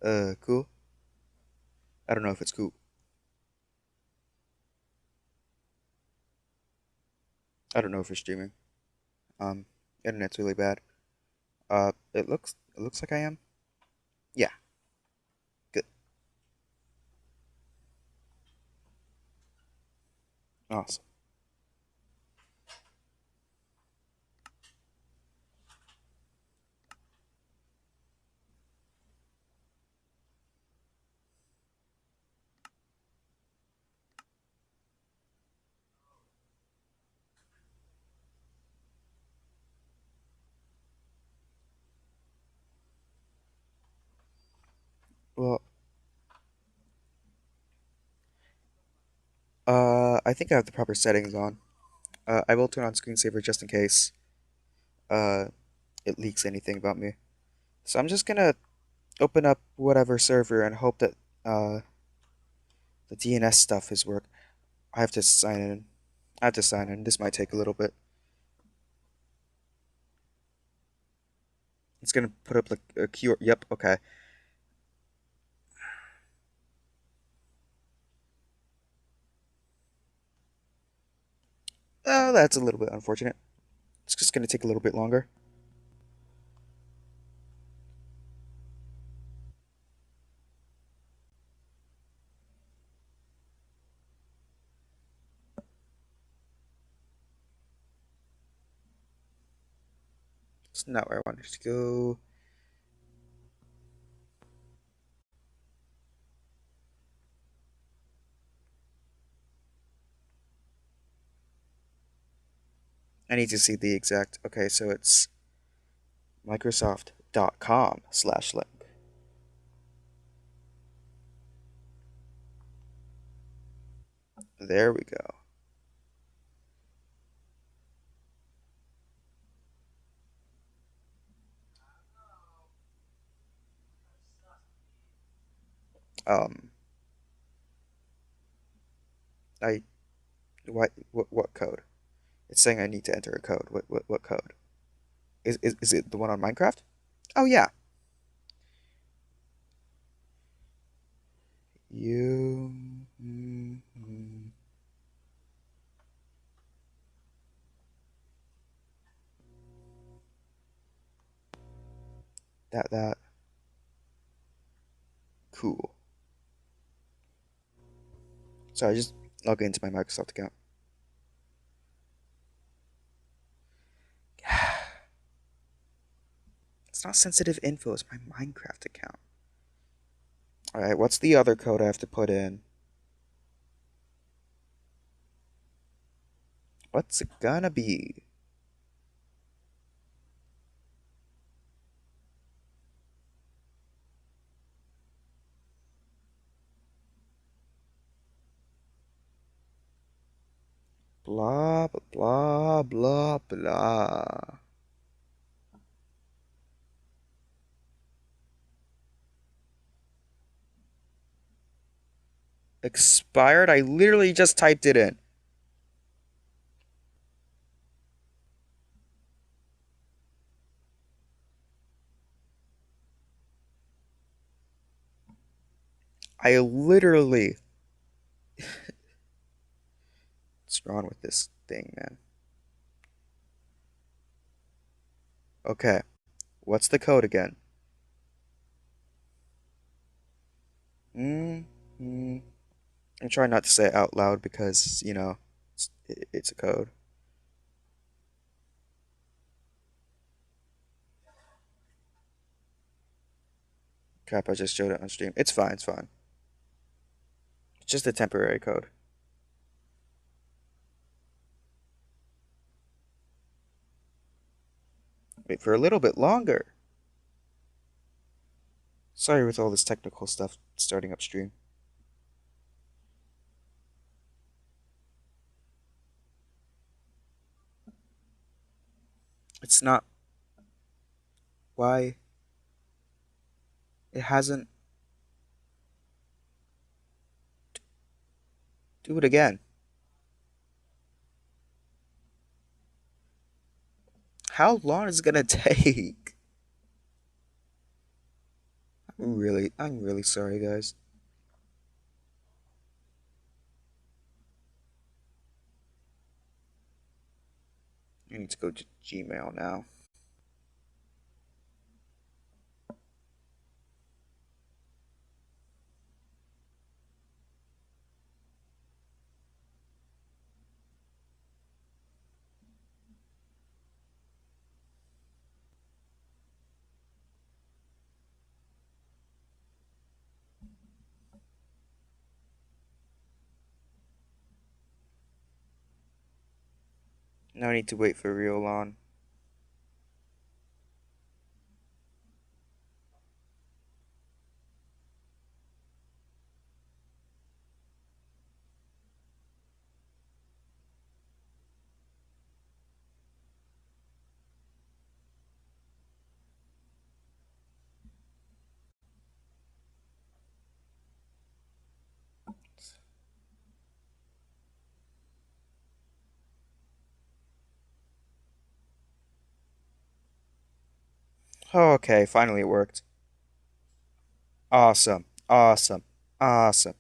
Cool. I don't know if it's cool. I don't know if you're streaming. Um, Internet's really bad. It looks like I am. Yeah, good. Awesome. Well, I think I have the proper settings on. I will turn on screensaver just in case uh it leaks anything about me. So I'm just gonna open up whatever server and hope that the DNS stuff is work. I have to sign in. I have to sign in. This might take a little bit. It's gonna put up like a QR. Yep. Okay. Oh, that's a little bit unfortunate. It's just gonna take a little bit longer. It's not where I wanted to go. I need to see the exact. Okay, so it's Microsoft.com/link. There we go. Um, I what code? It's saying I need to enter a code. What code? Is it the one on Minecraft? Oh yeah. You that cool. So I just log into my Microsoft account. It's not sensitive info. It's my Minecraft account. All right. What's the other code I have to put in? What's it gonna be? Blah blah blah blah. Expired? I literally just typed it in. I literally. What's wrong with this thing, man? Okay. What's the code again? Mm, mm. I'm trying not to say it out loud because, it's a code. Crap, I just showed it on stream. It's fine, it's fine. It's just a temporary code. Wait for a little bit longer. Sorry with all this technical stuff starting upstream. It's not why it hasn't. Do it again. How long is it gonna take? I'm really sorry, guys. I need to go to Gmail now. Now I need to wait for real on. Okay, finally it worked. Awesome, awesome, awesome.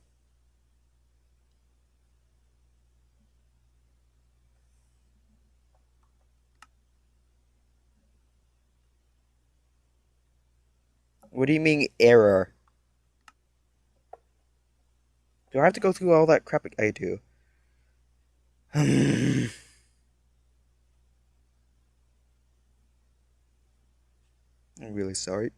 What do you mean error? Do I have to go through all that crap? I do. I'm really sorry.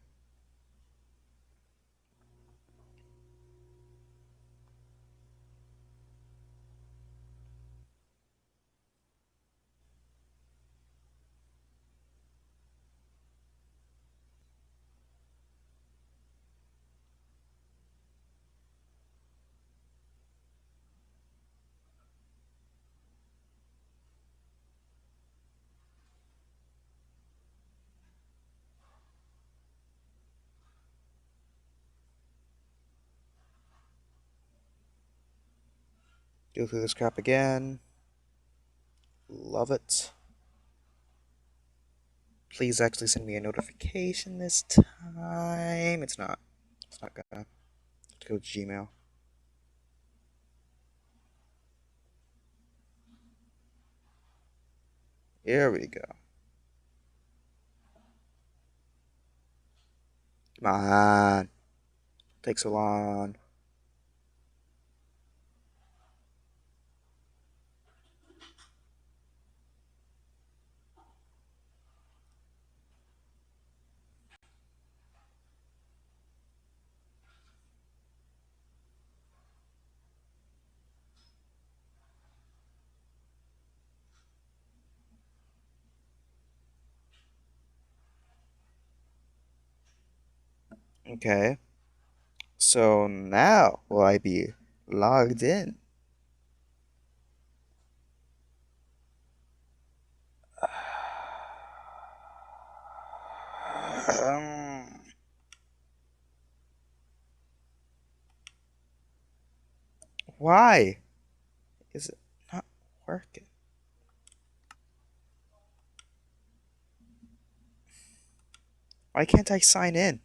Go through this crap again. Love it. Please actually send me a notification this time. It's not. It's not gonna. Let's go to Gmail. Here we go. Come on. Takes so long. Okay. So now will I be logged in? Um, why is it not working? Why can't I sign in?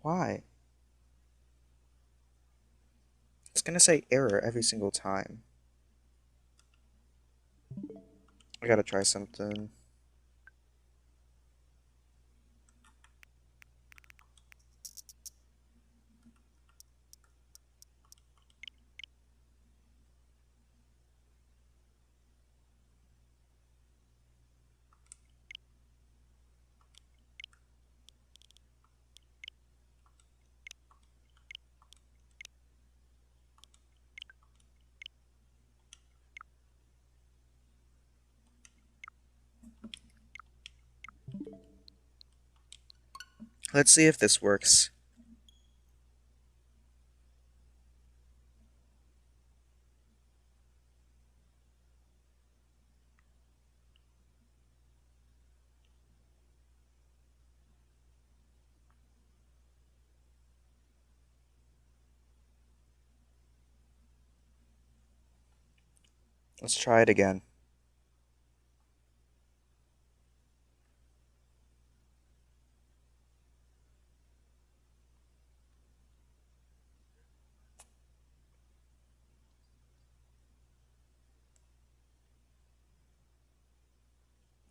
Why? It's gonna say error every single time. I gotta try something. Let's see if this works. Let's try it again.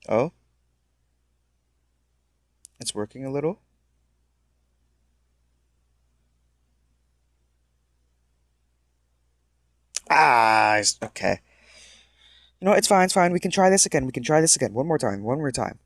Oh, it's working a little. Ah, okay. You know, it's fine, it's fine. We can try this again. We can try this again. One more time. One more time.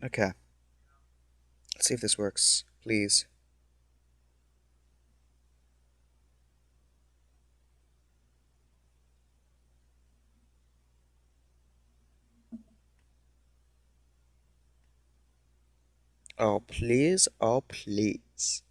Okay. Let's see if this works. Please. Oh, please. Oh, please.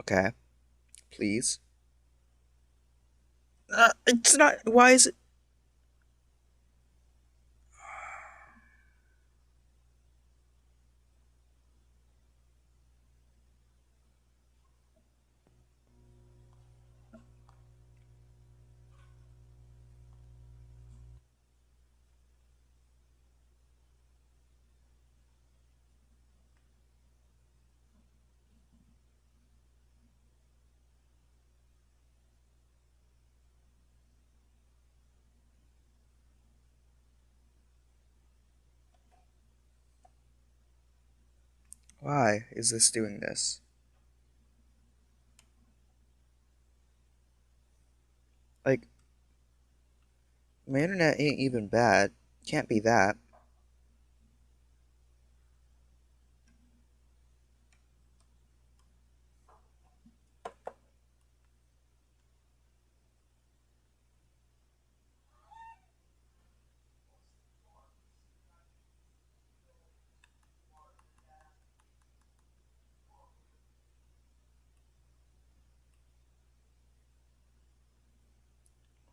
Okay. Please. It's not. Why is it? Why is this doing this? Like, my internet ain't even bad. Can't be that.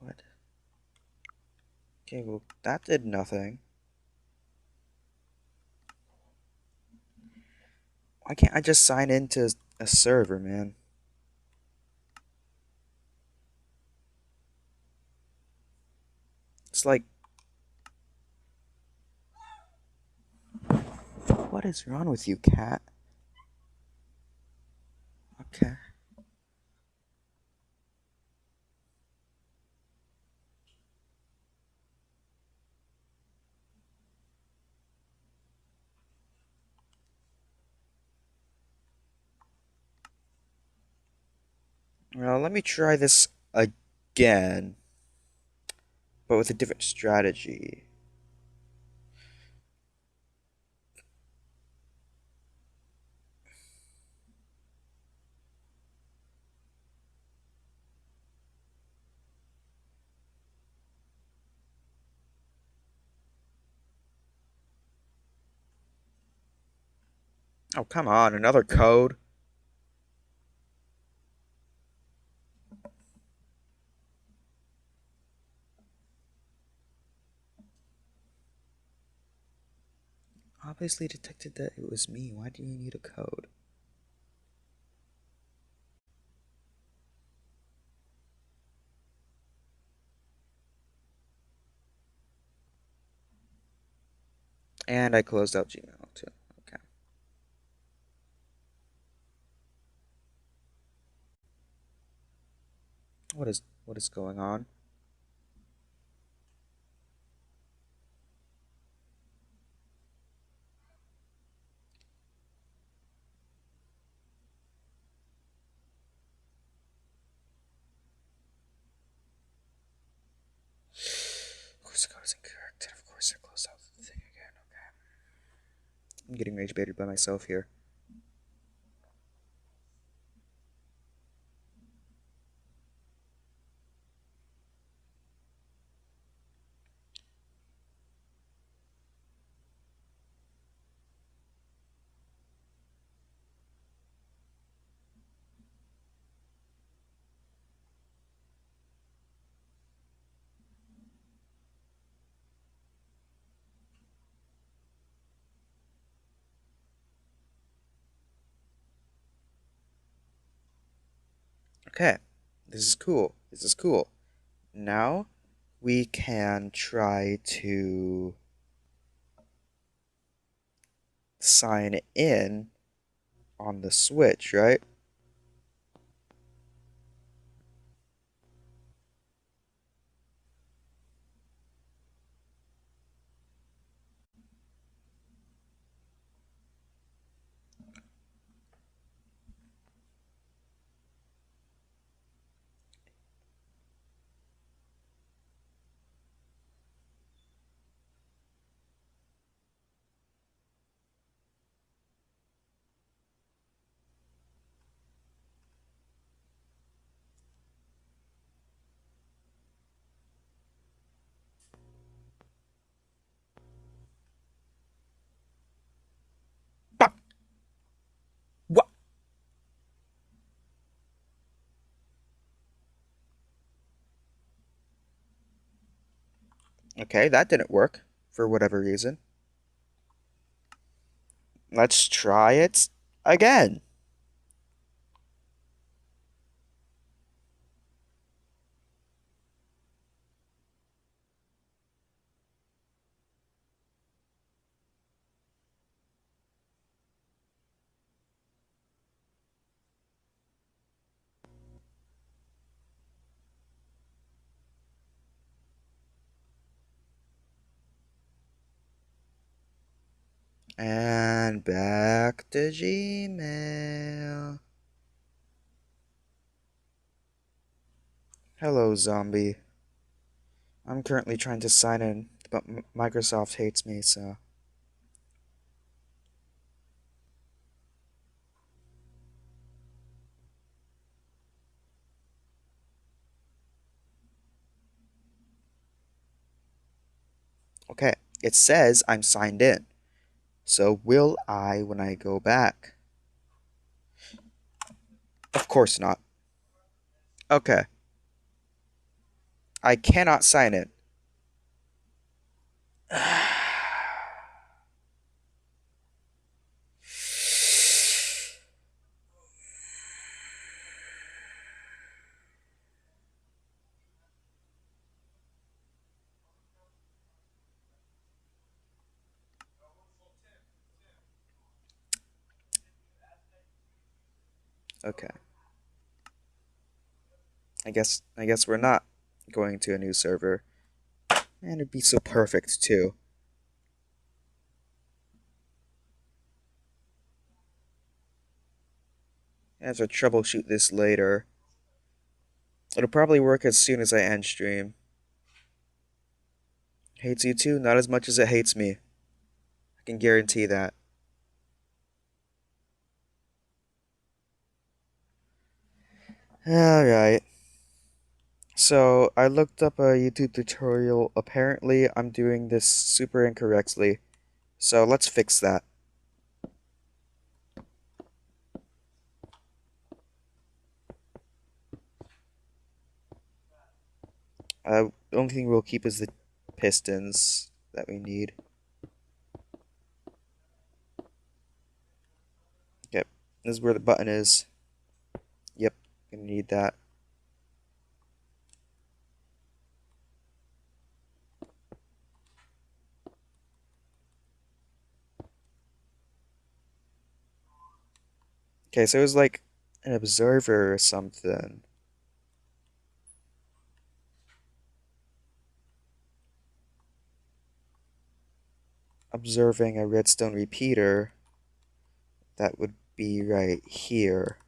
What? Okay, well, that did nothing. Why can't I just sign into a server, man? It's like, what is wrong with you, cat? Okay. Well, let me try this again, but with a different strategy. Oh, come on, another code? Obviously detected that it was me. Why do you need a code? And I closed out Gmail too. Okay. What is going on? Of course the code is incorrect, and of course I closed out the thing again. Okay. I'm getting rage baited by myself here. Okay. This is cool. This is cool. Now we can try to sign in on the Switch, right? Bah! What? Okay, that didn't work for whatever reason. Let's try it again. And back to Gmail. Hello, zombie. I'm currently trying to sign in, but Microsoft hates me, so. Okay, it says I'm signed in. So will I when I go back? Of course not. Okay, I cannot sign in. Okay, I guess we're not going to a new server. And it'd be so perfect too. I have to troubleshoot this later. It'll probably work as soon as I end stream. Hates you too, not as much as it hates me. I can guarantee that. Alright. So, I looked up a YouTube tutorial. Apparently, I'm doing this super incorrectly. So, let's fix that. The only thing we'll keep is the pistons that we need. Yep, this is where the button is. Yep, gonna need that. Okay, so it was like an observer or something. observing a redstone repeater that would be right here,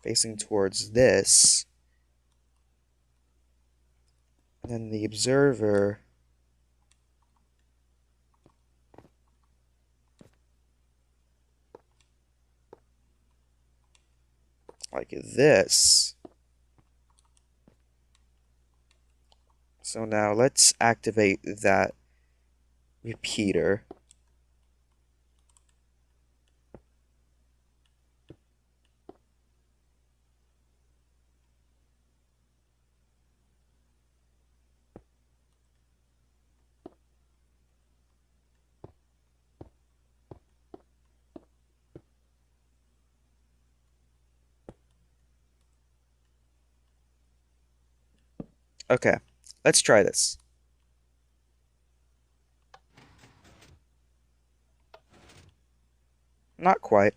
facing towards this. And then the observer like this. So now let's activate that repeater. Okay, let's try this. Not quite.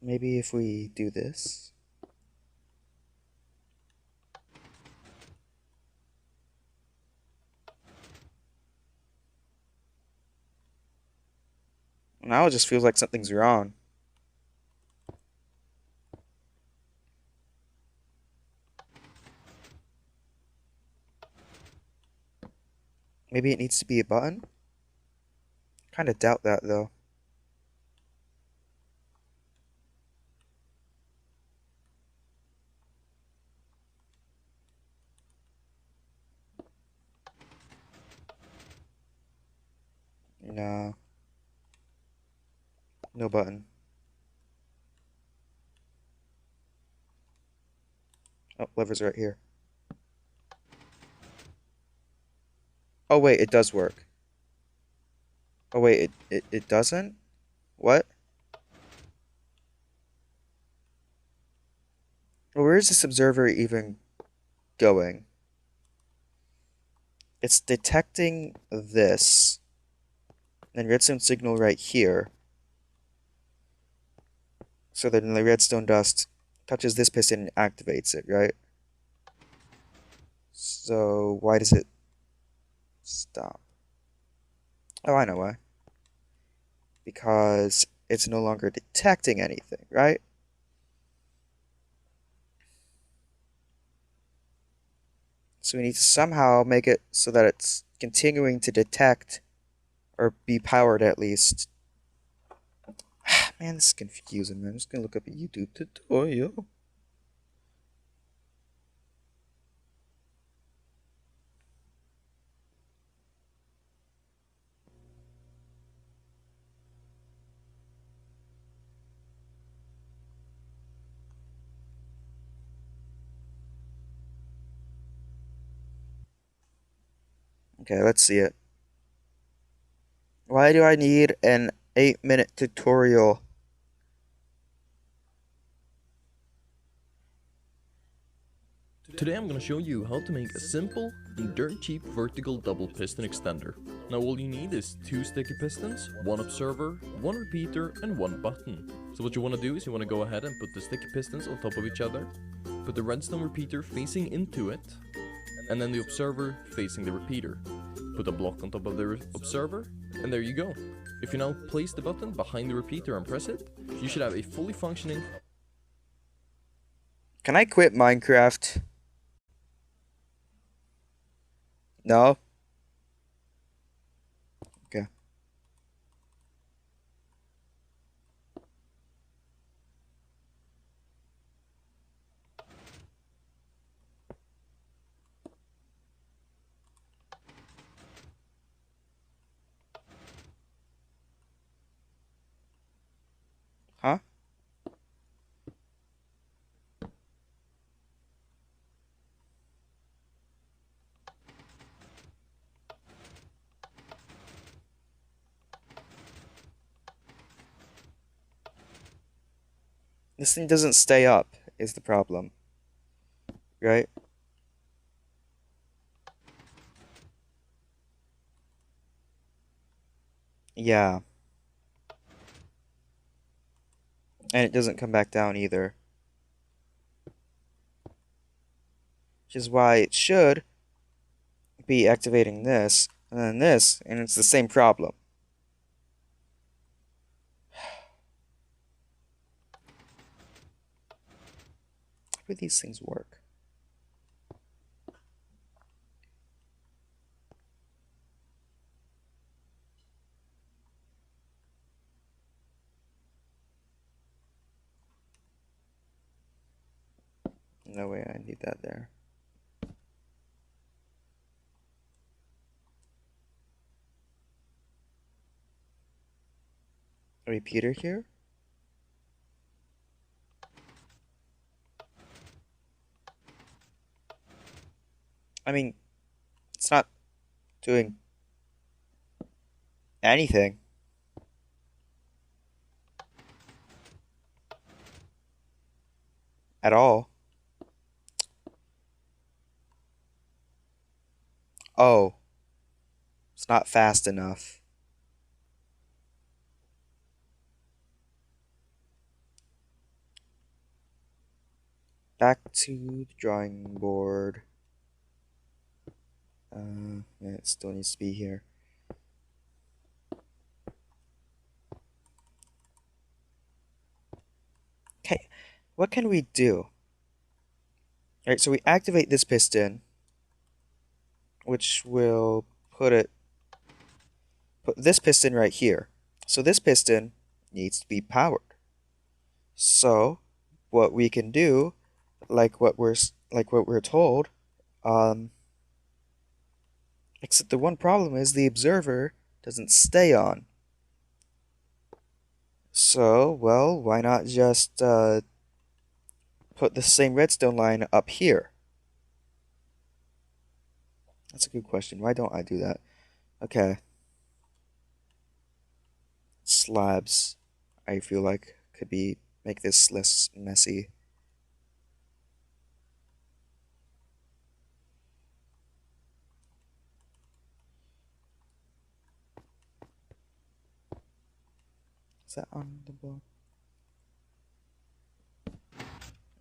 Maybe if we do this. Now it just feels like something's wrong. Maybe it needs to be a button? Kind of doubt that though. No. No button. Oh, lever's right here. Oh wait, it does work. Oh wait, it doesn't? What? Well, where is this observer even going? It's detecting this. Then redstone signal right here. So then the redstone dust touches this piston and activates it, right? So why does it stop? Oh, I know why. Because it's no longer detecting anything, right? So we need to somehow make it so that it's continuing to detect, or be powered at least. Man, this is confusing, man. I'm just gonna look up a YouTube tutorial. Okay, let's see it. Why do I need an 8-minute tutorial? Today I'm gonna show you how to make a simple and dirt cheap vertical double piston extender. Now all you need is 2 sticky pistons, 1 observer, 1 repeater and 1 button. So what you want to do is you want to go ahead and put the sticky pistons on top of each other, put the redstone repeater facing into it, and then the observer facing the repeater. Put a block on top of the observer, and there you go. If you now place the button behind the repeater and press it, you should have a fully functioning... Can I quit Minecraft? No? Okay. Huh? This thing doesn't stay up, is the problem. Right? Yeah. And it doesn't come back down either. which is why it should be activating this, and then this, and it's the same problem. How do these things work? No way I need that there. A repeater here? I mean, it's not doing anything at all. Oh, it's not fast enough. Back to the drawing board. Yeah, it still needs to be here. Okay, what can we do? Alright, so we activate this piston, which will put this piston right here. So this piston needs to be powered. So what we can do, like what we're told, um, except the one problem is the observer doesn't stay on. So, well, why not just put the same redstone line up here? That's a good question. Why don't I do that? Okay. Slabs, I feel like could be make this less messy. Is that on the block?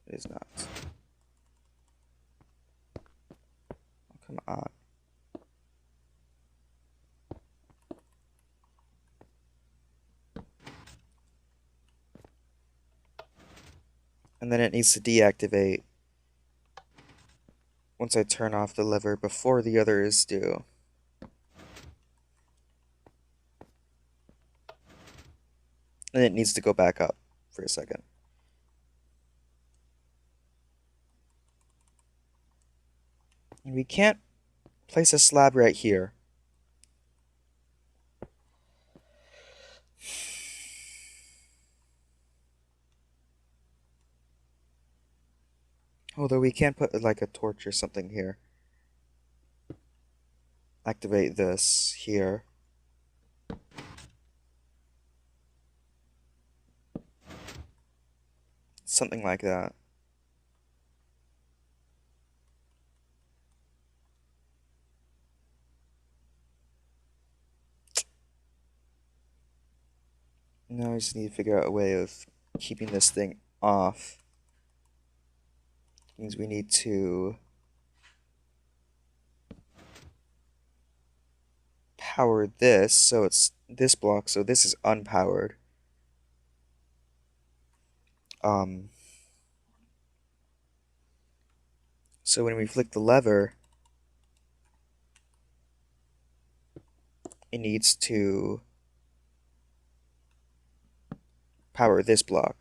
It is not. Oh, come on. And then it needs to deactivate once I turn off the lever before the others do. And it needs to go back up for a second. And we can't place a slab right here. Although we can put like a torch or something here. Activate this here. Something like that. Now I just need to figure out a way of keeping this thing off. Means we need to power this, so it's this block, so this is unpowered. Um, so when we flick the lever, it needs to power this block.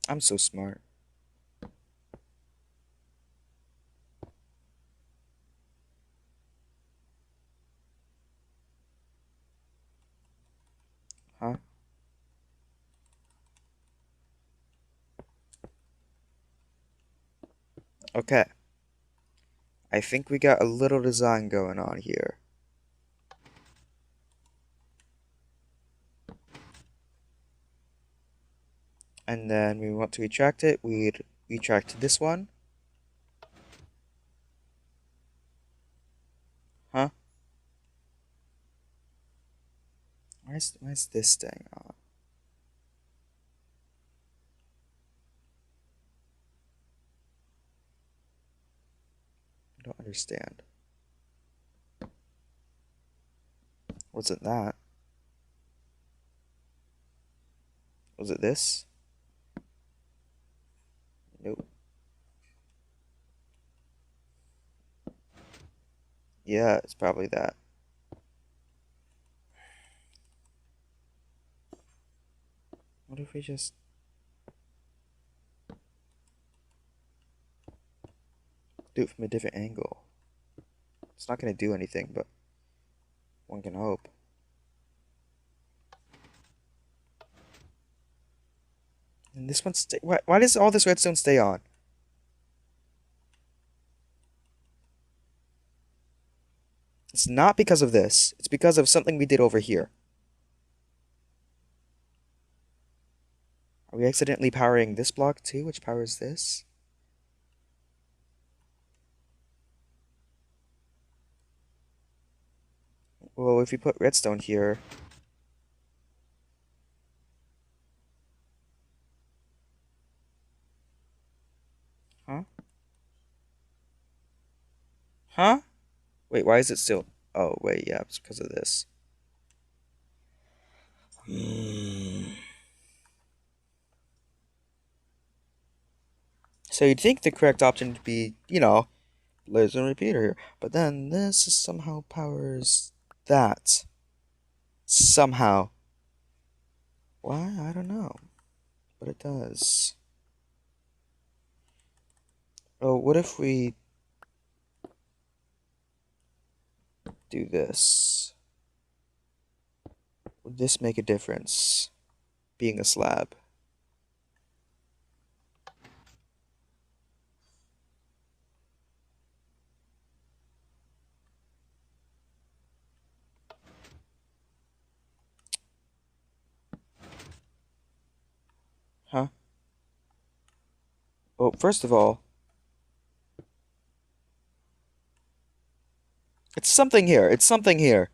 I'm so smart. Huh? Okay. I think we got a little design going on here. And then we want to retract it, we'd retract this one. Huh? Why is this staying on? I don't understand. Was it that? Was it this? Nope. Yeah, it's probably that. What if we just do it from a different angle? It's not going to do anything, but one can hope. And this one stay. Why does all this redstone stay on? It's not because of this. It's because of something we did over here. Are we accidentally powering this block too, which powers this? Well, if we put redstone here... Huh? Huh? Wait, why is it still... Oh, wait, yeah, it's because of this. So you'd think the correct option would be, laser repeater here. But then this somehow powers that. Somehow. Why? I don't know. But it does. Oh, what if we do this? Would this make a difference? Being a slab. Huh? Well, first of all, it's something here. It's something here.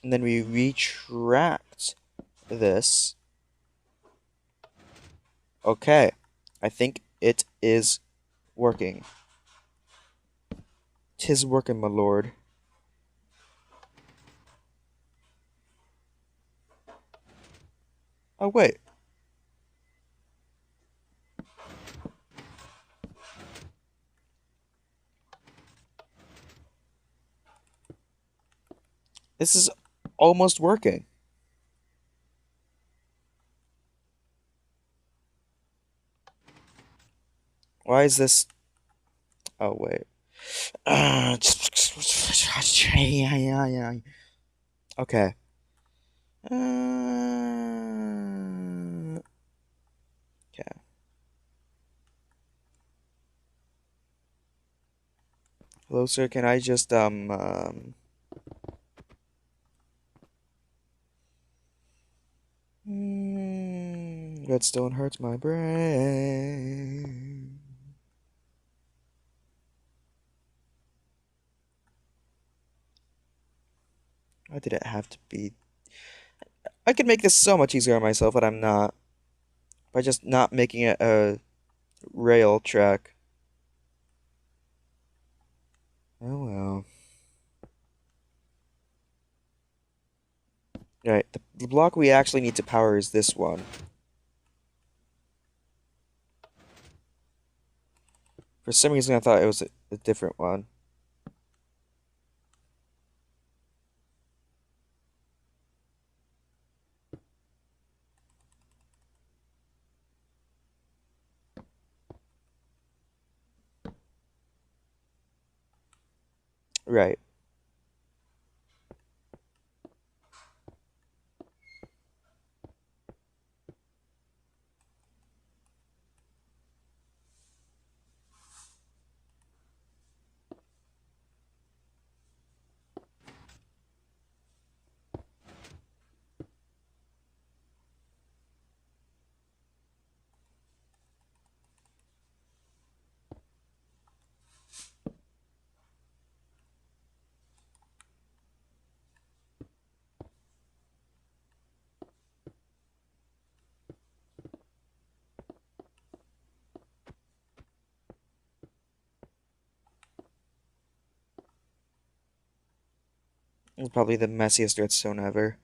And then we retract this. Okay. I think it is working. 'Tis working, my lord. Oh, wait. This is almost working. Why is this... Oh, wait. Okay. Okay. Hello, sir. Can I just, redstone hurts my brain. Why did it have to be... I could make this so much easier on myself, but I'm not. By just not making it a rail track. Oh well. Right, the block we actually need to power is this one. For some reason I thought it was a different one. Right. It's probably the messiest redstone ever.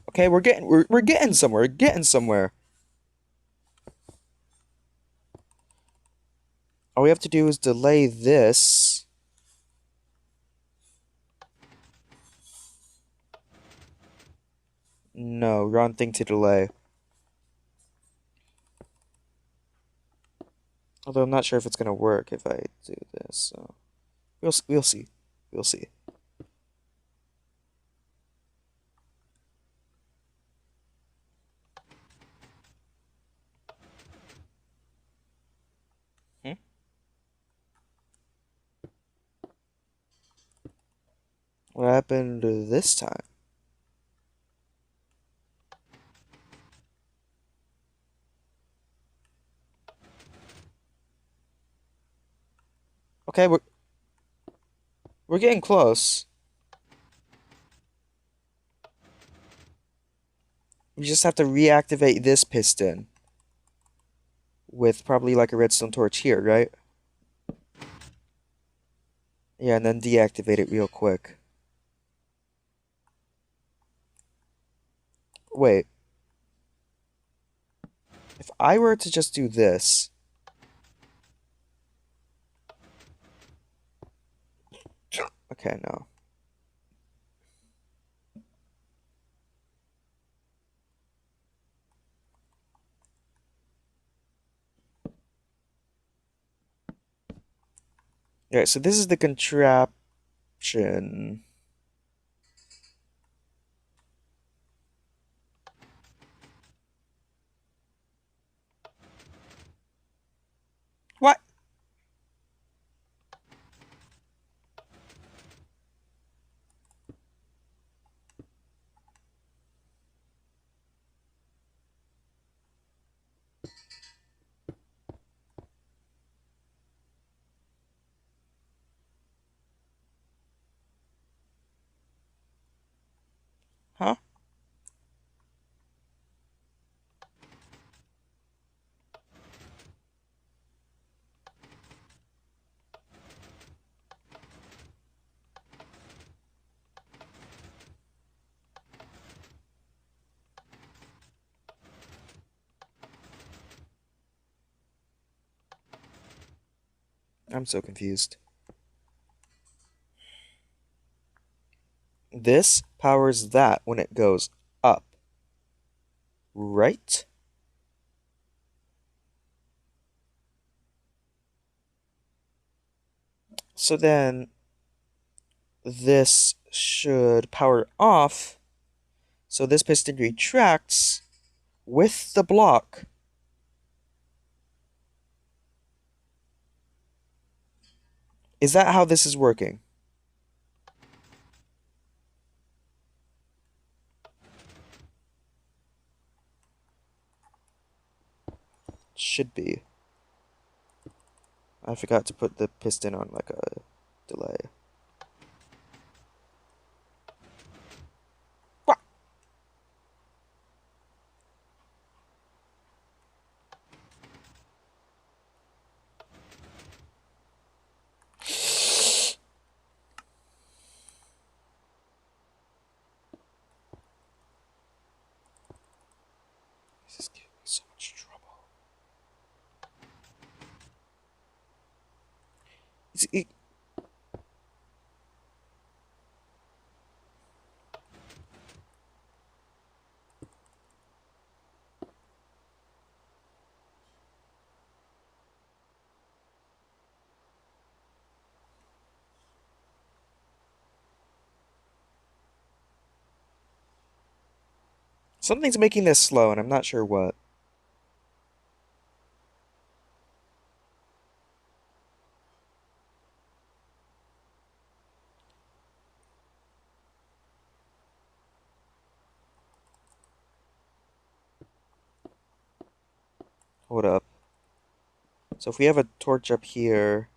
Okay, we're getting somewhere. We're getting somewhere. All we have to do is delay this. No, wrong thing to delay. Although I'm not sure if it's gonna work if I do this. So we'll see. We'll see. Hmm? What happened this time? Okay, we're getting close. We just have to reactivate this piston with probably like a redstone torch here, right? Yeah, and then deactivate it real quick. Wait, if I were to just do this, okay, no. Alright, so this is the contraption. What? Huh? I'm so confused. This powers that when it goes up, right? So then this should power off, so this piston retracts with the block. Is that how this is working? Should be. I forgot to put the piston on like a delay. What? This is giving me so much trouble. It, Something's making this slow, and I'm not sure what. Hold up. So if we have a torch up here,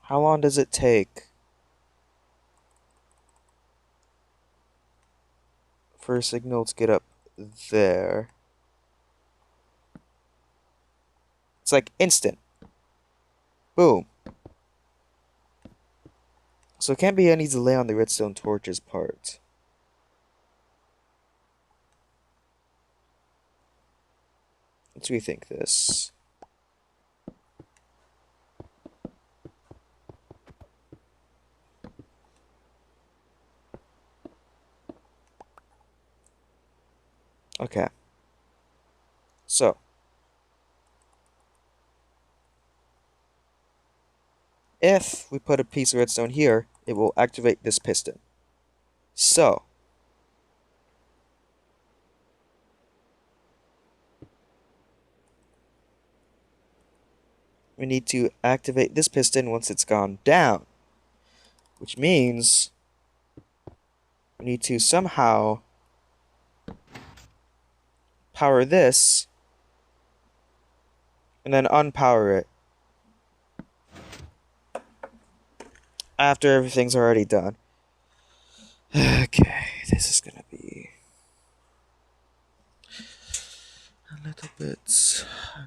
how long does it take for a signal to get up there? It's like instant. Boom. So it can't be any delay on the redstone torches part. Let's rethink this. Okay. So, if we put a piece of redstone here, it will activate this piston. So, we need to activate this piston once it's gone down, which means we need to somehow power this and then unpower it after everything's already done. Okay, this is gonna be a little bit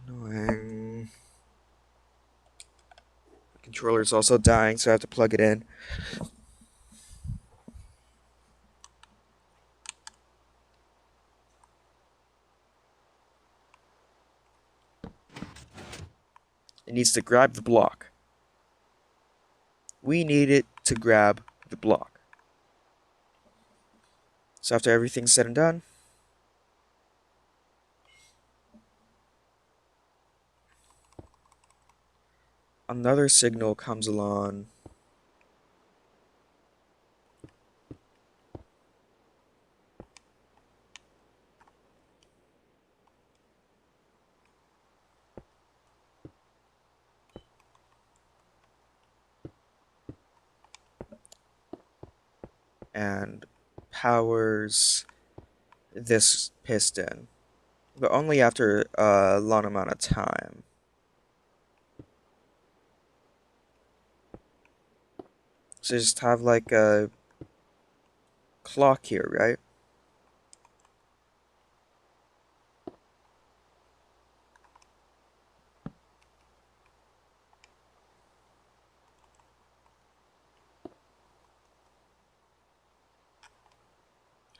annoying. The controller's also dying, so I have to plug it in. It needs to grab the block. We need it to grab the block. So after everything's said and done, another signal comes along. And powers this piston, but only after a long amount of time. So just have like a clock here, right?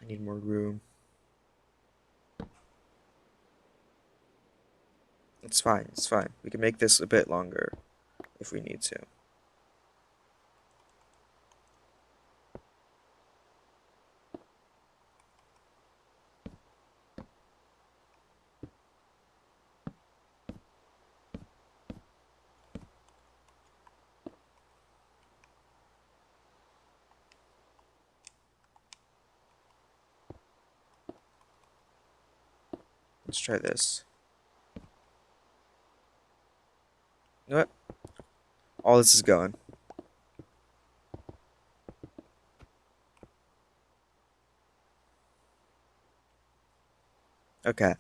I need more room. It's fine, it's fine. We can make this a bit longer if we need to. Let's try this. You know what? All this is going. Okay.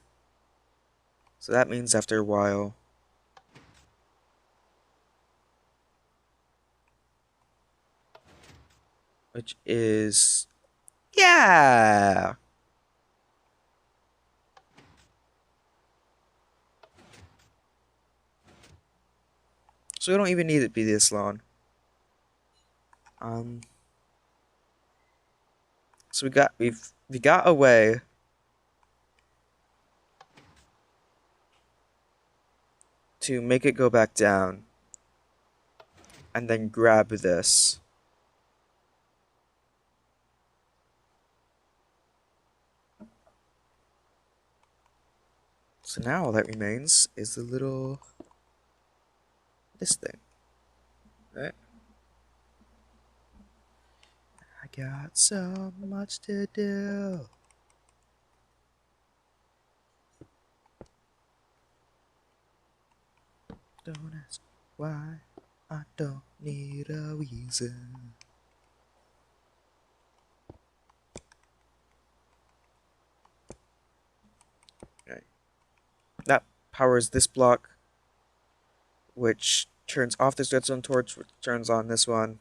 So that means after a while, which is, yeah. So we don't even need it to be this long. Um. So we got a way to make it go back down, and then grab this. So now all that remains is the little this thing, right? got so much to do. Don't ask why. I don't need a reason. Right. That powers this block, which turns off this redstone torch, which turns on this one.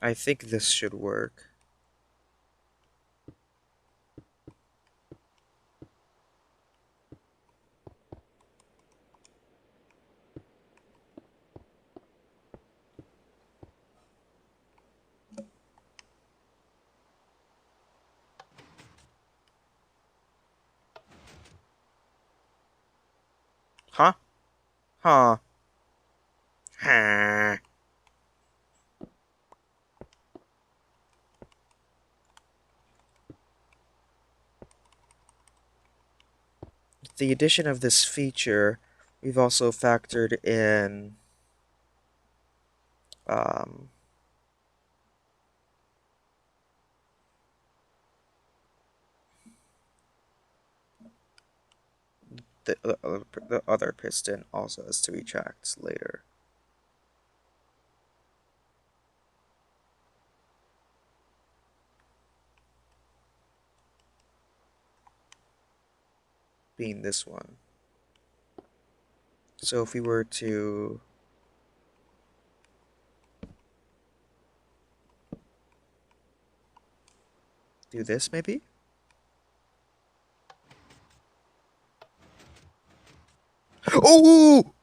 I think this should work. Huh? Huh. Huh. With the addition of this feature, we've also factored in um, the other piston also has to retract later. Being this one. So if we were to do this, maybe? Oh!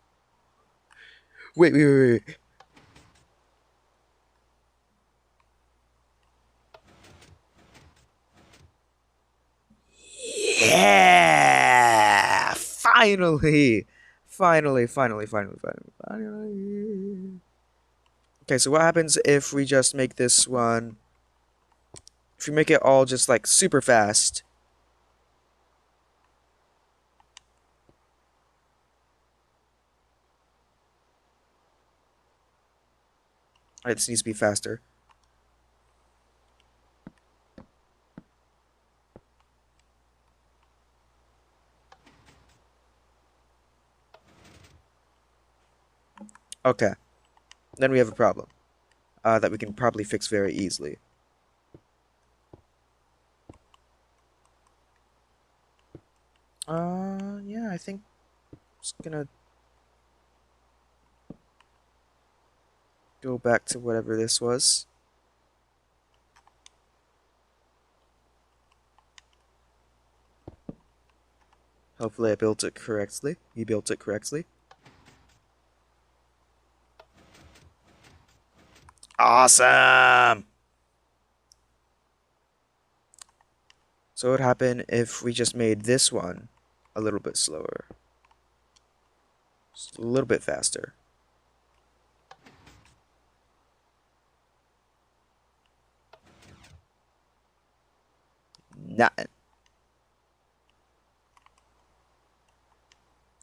Wait. Yeah! Finally! Finally. Okay, so what happens if we just make this one... If we make it all just, like, super fast? Alright, this needs to be faster. Okay, then we have a problem. That we can probably fix very easily. Yeah, I think I'm just gonna go back to whatever this was. Hopefully I built it correctly. You built it correctly. Awesome! So what would happen if we just made this one a little bit slower? Just a little bit faster. Nothing.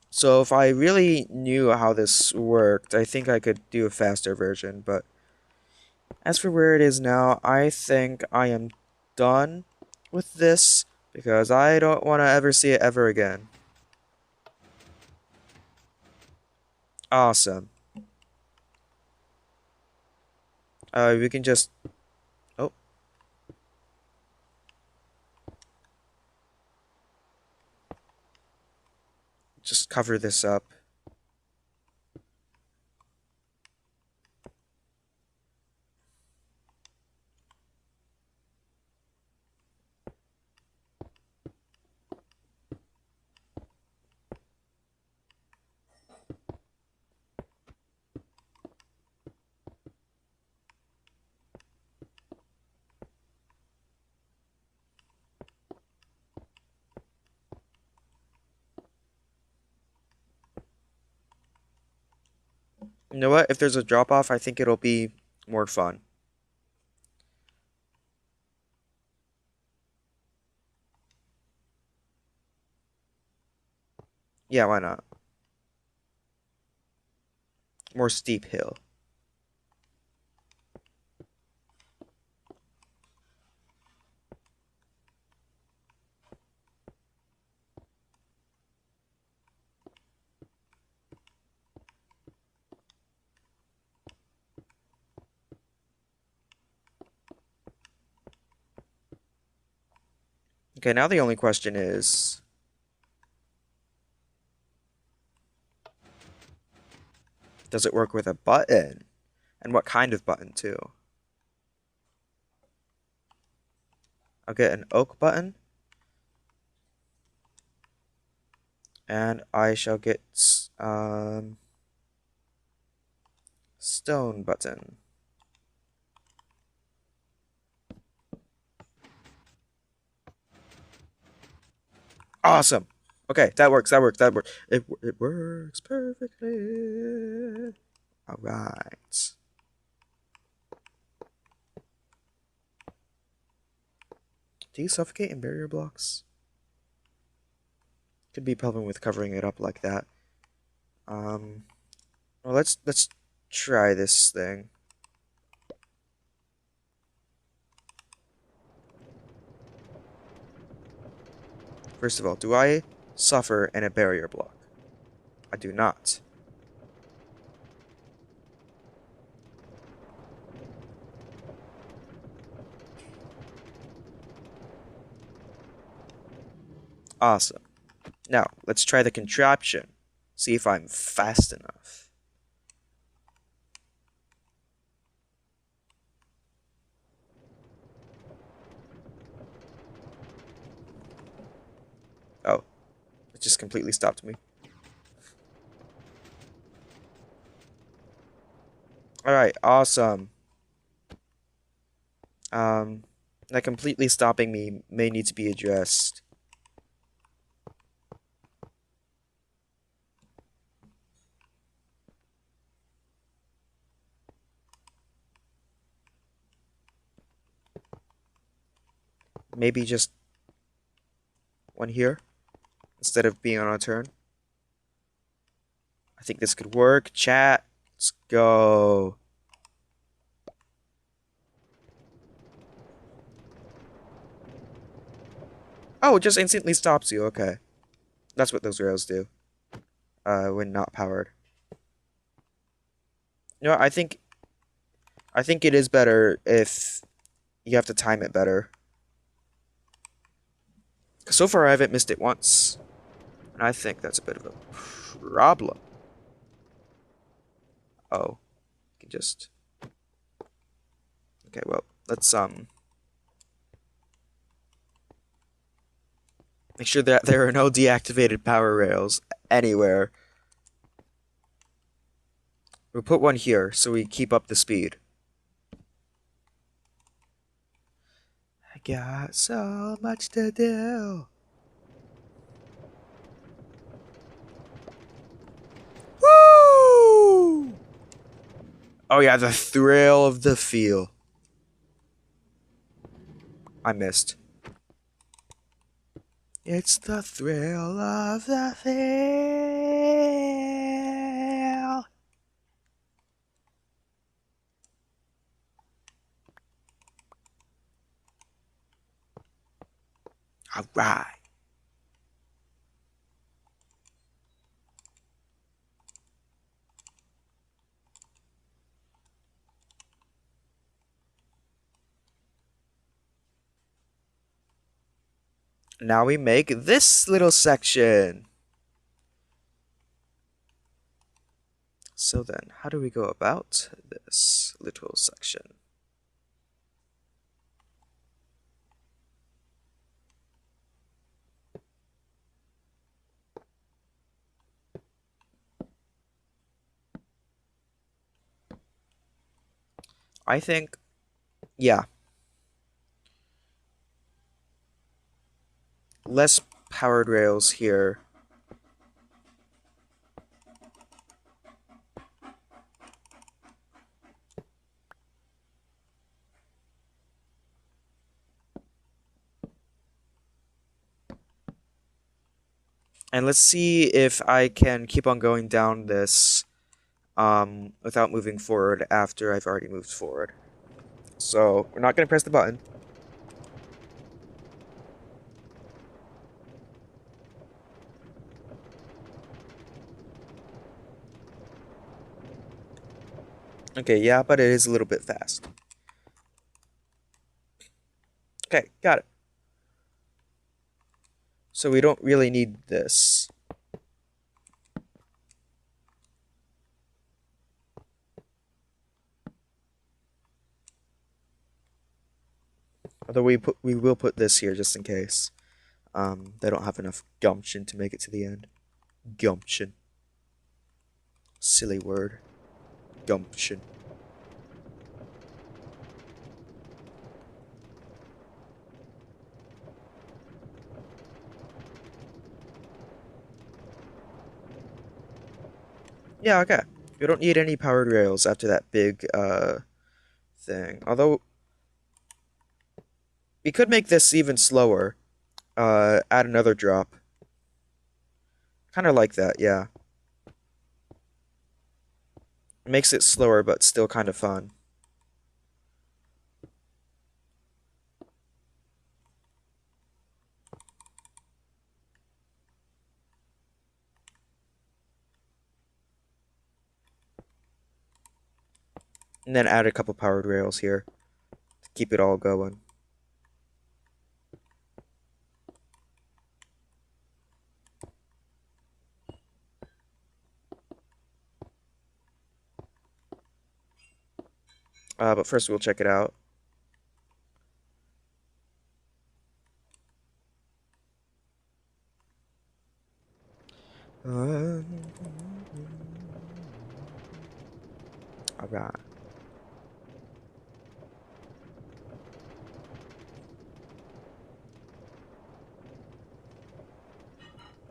So if I really knew how this worked, I think I could do a faster version, but as for where it is now, I think I am done with this because I don't want to ever see it ever again. Awesome. We can just... Oh, just cover this up. You know what? If there's a drop off, I think it'll be more fun. Yeah, why not? more steep hill. Okay, now the only question is, does it work with a button? And what kind of button, too? I'll get an oak button. And I shall get stone button. Awesome. Okay, that works. That works. That works. It works perfectly. All right. Do you suffocate in barrier blocks? Could be a problem with covering it up like that. Well, let's try this thing. First of all, do I suffer in a barrier block? I do not. Awesome. Now, let's try the contraption. See if I'm fast enough. Oh, it just completely stopped me. Alright, awesome. That completely stopping me may need to be addressed. Maybe just one here instead of being on a turn. I think this could work. Chat, let's go. Oh, it just instantly stops you. Okay. That's what those rails do. When not powered. You know, I think it is better if you have to time it better. 'Cause so far I haven't missed it once. And I think that's a bit of a problem. Oh, you can just. Okay, well, let's make sure that there are no deactivated power rails anywhere. We'll put one here so we keep up the speed. I got so much to do. Woo! Oh yeah, the thrill of the feel. I missed. It's the thrill of the feel. All right. Now we make this little section. So then, how do we go about this little section? I think, yeah, less powered rails here. And let's see if I can keep on going down this without moving forward after I've already moved forward. So we're not going to press the button. Okay, yeah, but it is a little bit fast. Okay, got it. So we don't really need this. Although we will put this here just in case. They don't have enough gumption to make it to the end. Gumption. Silly word. Gumption. Yeah, okay. We don't need any powered rails after that big thing. Although we could make this even slower. Add another drop. Kind of like that, yeah. It makes it slower but still kind of fun. And then add a couple powered rails here to keep it all going. But first we'll check it out. Alright.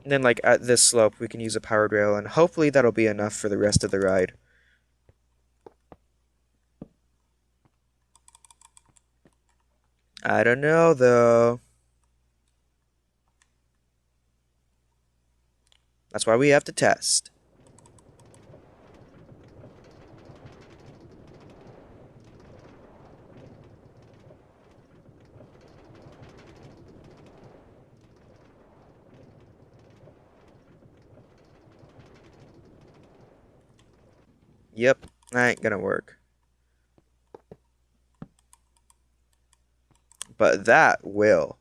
And then like at this slope we can use a powered rail and hopefully that'll be enough for the rest of the ride. I don't know though. That's why we have to test. Yep, that ain't gonna work. But that will.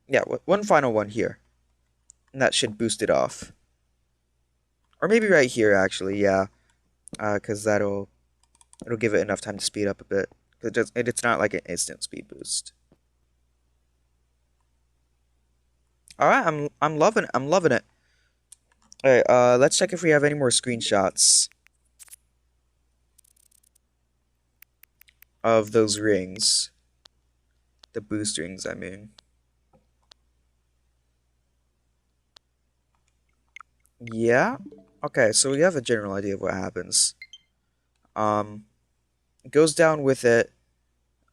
Yeah, one final one here. And that should boost it off. Or maybe right here actually, yeah. Cause it'll give it enough time to speed up a bit. It's not like an instant speed boost. Alright, I'm loving it. Alright, let's check if we have any more screenshots of those rings. The boost rings, I mean. Yeah? Okay, so we have a general idea of what happens. Um, it goes down with it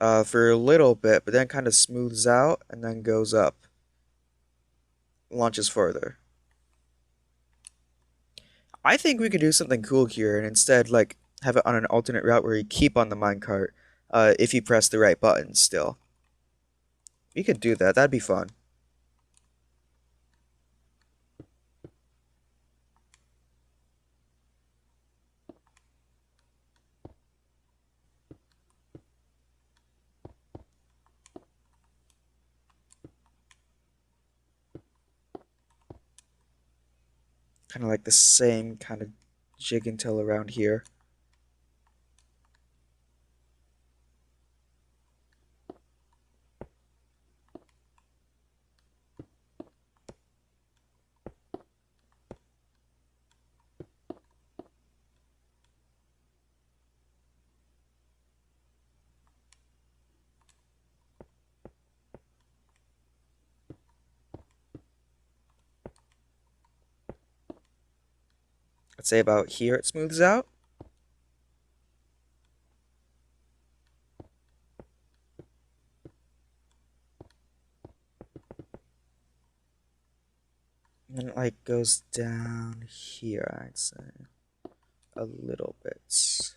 for a little bit, but then kind of smooths out and then goes up. Launches further. I think we could do something cool here and instead, like, have it on an alternate route where you keep on the minecart if you press the right buttons still. We could do that. That'd be fun. Kind of like the same kind of jig and till around here. Let's say about here it smooths out. And then it like goes down here, I'd say. A little bit.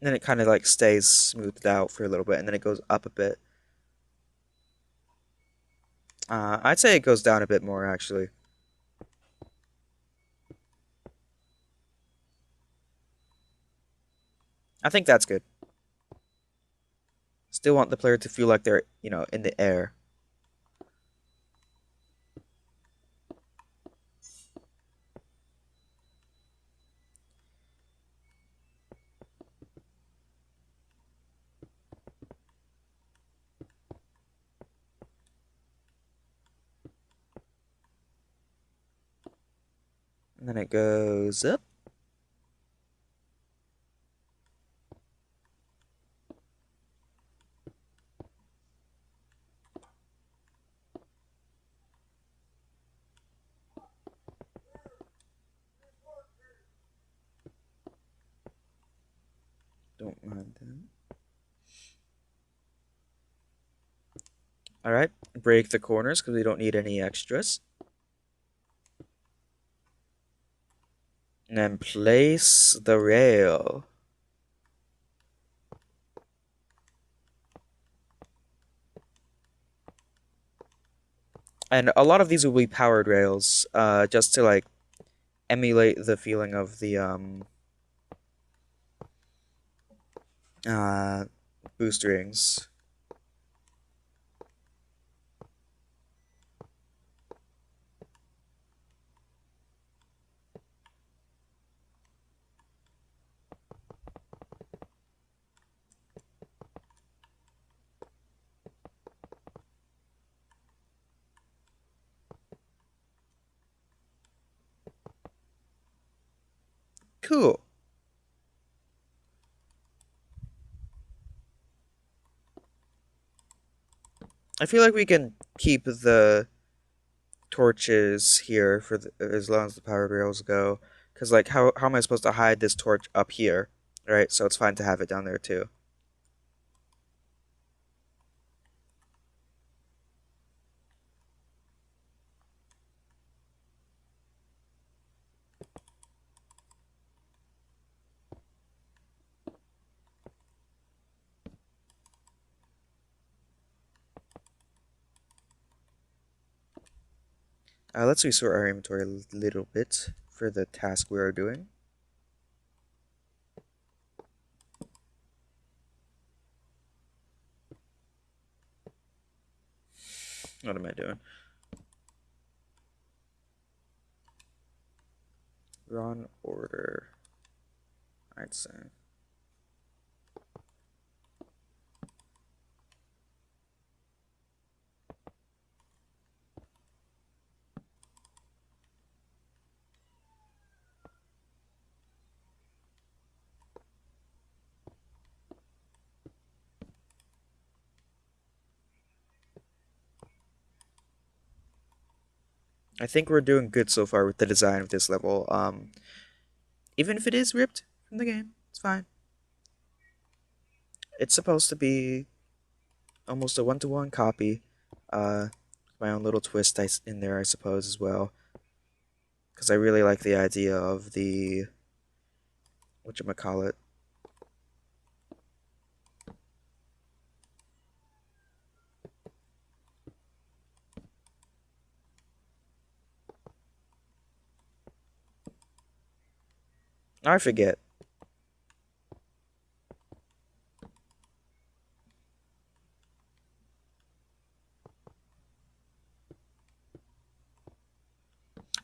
And then it kind of like stays smoothed out for a little bit, and then it goes up a bit. I'd say it goes down a bit more, actually. I think that's good. Still want the player to feel like they're, in the air. And then it goes up. Don't mind that. Alright, break the corners because we don't need any extras. And then place the rail. And a lot of these will be powered rails, just to like emulate the feeling of the uh boost rings. Cool. I feel like we can keep the torches here for as long as the powered rails go. Because, like, how am I supposed to hide this torch up here? Right? So it's fine to have it down there, too. Let's resort our inventory a little bit for the task we are doing. What am I doing? Wrong order, I'd say. I think we're doing good so far with the design of this level. Even if it is ripped from the game, it's fine. It's supposed to be almost a one-to-one copy. Uh, my own little twist in there, I suppose, as well. Because I really like the idea of the whatchamacallit. I forget.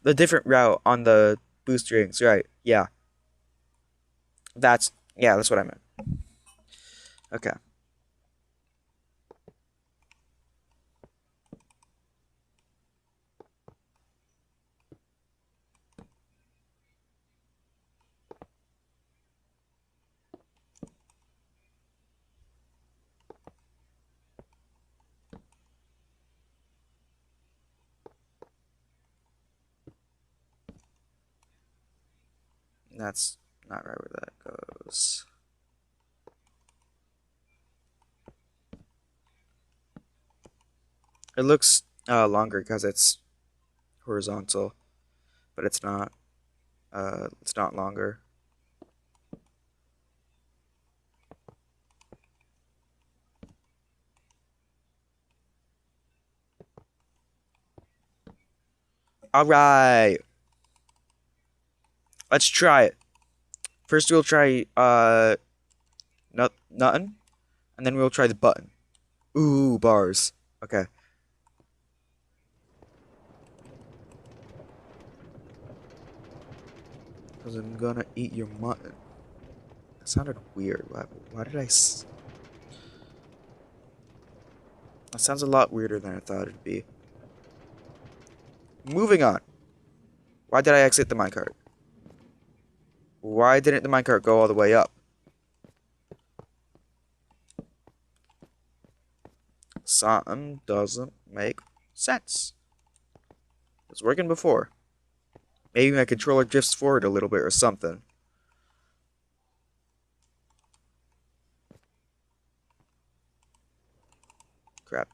The different route on the boost rings, right? Yeah, that's what I meant. Okay. That's not right where that goes. It looks longer because it's horizontal, but it's not. It's not longer. All right, let's try it. First, we'll try nothing, and then we'll try the button. Ooh, bars. Okay. Because I'm gonna eat your mutton. That sounded weird. Why did I? That sounds a lot weirder than I thought it'd be. Moving on. Why did I exit the minecart? Why didn't the minecart go all the way up? Something doesn't make sense. It was working before. Maybe my controller drifts forward a little bit or something. Crap.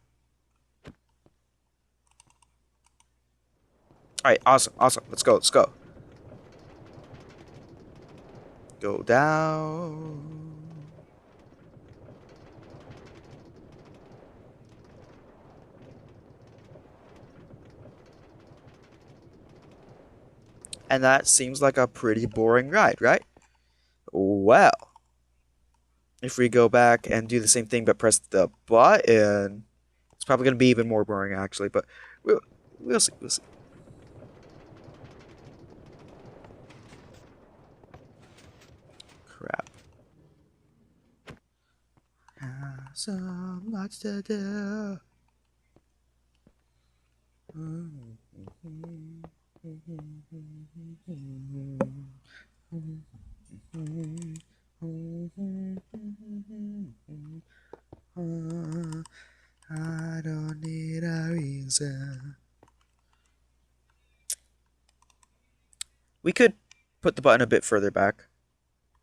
Alright, awesome, awesome. Let's go, let's go. Go down. And that seems like a pretty boring ride, right? Well, if we go back and do the same thing but press the button, it's probably going to be even more boring actually, but we'll see, we'll see. Crap. So much to do. I don't need a reason. We could put the button a bit further back.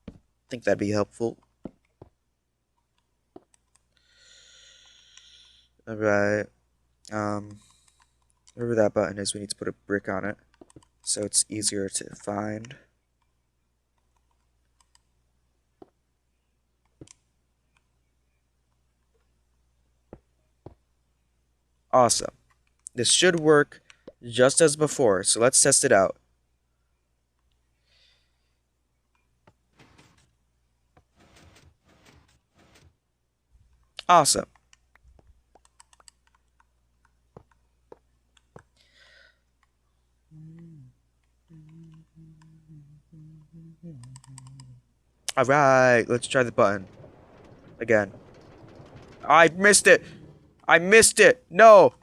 I think that'd be helpful. Alright. Wherever that button is, we need to put a brick on it so it's easier to find. Awesome. This should work just as before, so let's test it out. Awesome. Alright, let's try the button. Again. I missed it! I missed it! No!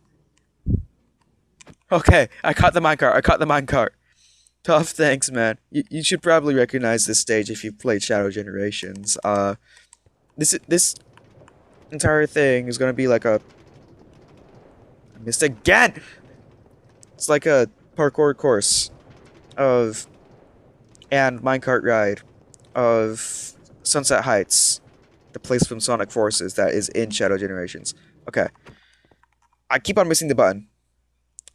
Okay, I caught the minecart. I caught the minecart. Tough, thanks, man. You should probably recognize this stage if you've played Shadow Generations. This entire thing is gonna be like a... I missed again! It's like a parkour course of... and minecart ride of Sunset Heights, the place from Sonic Forces that is in Shadow Generations. Okay. I keep on missing the button.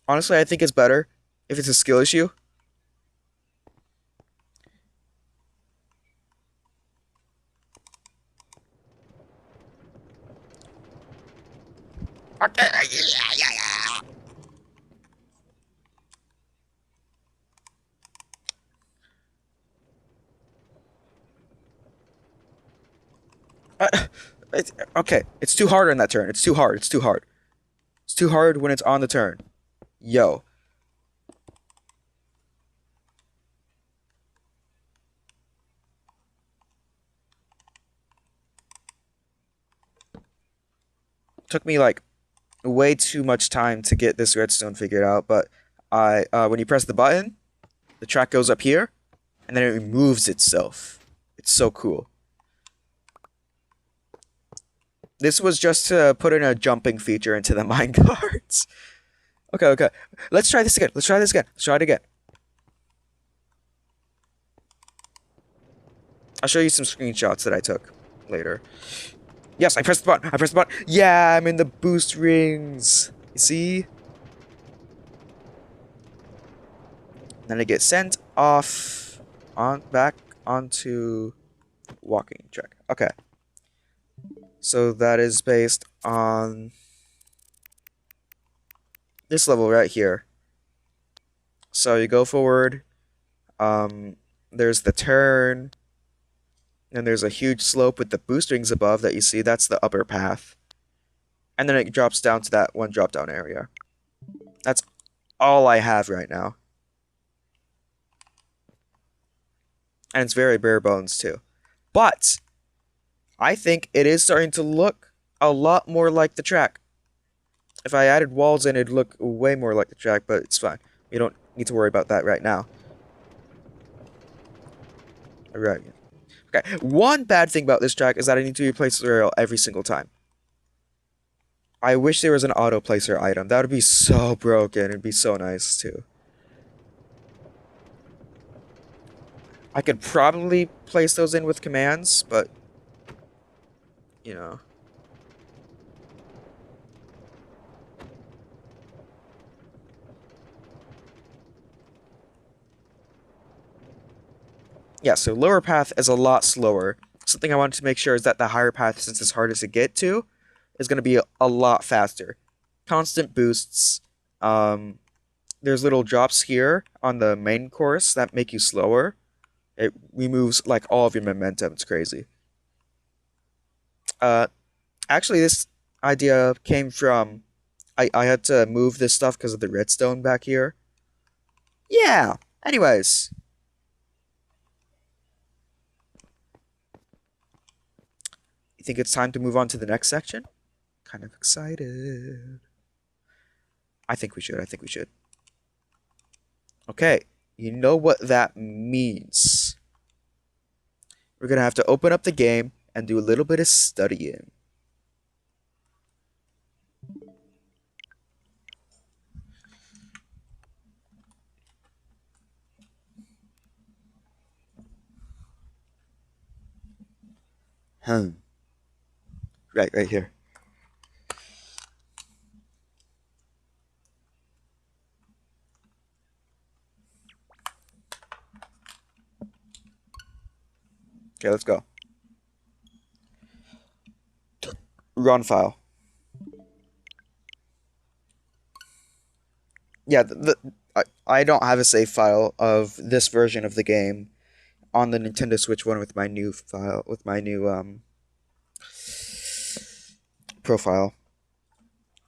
Honestly, I think it's better if it's a skill issue. Okay, it's too hard on that turn. It's too hard. It's too hard. It's too hard when it's on the turn. Yo. Took me like way too much time to get this redstone figured out, but when you press the button, the track goes up here, and then it removes itself. It's so cool. This was just to put in a jumping feature into the minecarts. Okay, okay. Let's try this again. Let's try this again. Let's try it again. I'll show you some screenshots that I took later. Yes, I pressed the button. I pressed the button. Yeah, I'm in the boost rings. You see? Then I get sent off on back onto walking track. Okay. So that is based on this level right here. So you go forward. There's the turn, and there's a huge slope with the boost rings above that you see. That's the upper path. And then it drops down to that one drop down area. That's all I have right now. And it's very bare bones too. But I think it is starting to look a lot more like the track. If I added walls in, it'd look way more like the track, but it's fine. We don't need to worry about that right now. Alright. Okay. One bad thing about this track is that I need to replace the rail every single time. I wish there was an auto placer item. That would be so broken. It'd be so nice too. I could probably place those in with commands, but you know. Yeah, so lower path is a lot slower. Something I wanted to make sure is that the higher path, since it's hardest to get to, is going to be a lot faster. Constant boosts. There's little drops here on the main course that make you slower. It removes like all of your momentum. It's crazy. Uh, Actually, this idea came from I had to move this stuff because of the redstone back here. Yeah. Anyways, you think it's time to move on to the next section? Kind of excited. I think we should. I think we should. Okay. You know what that means. We're going to have to open up the game and do a little bit of studying. Right here. Okay, let's go. Run file. Yeah, I don't have a save file of this version of the game on the Nintendo Switch one with my new file, with my new profile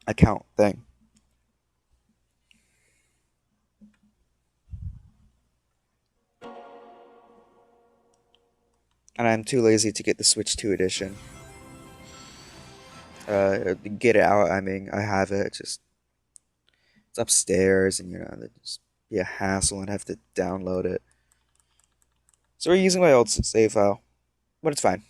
account thing. And I'm too lazy to get the Switch 2 edition. Get it out, I mean, I have it, just it's upstairs, and it'd just be a hassle and have to download it. So we're using my old save file, but it's fine.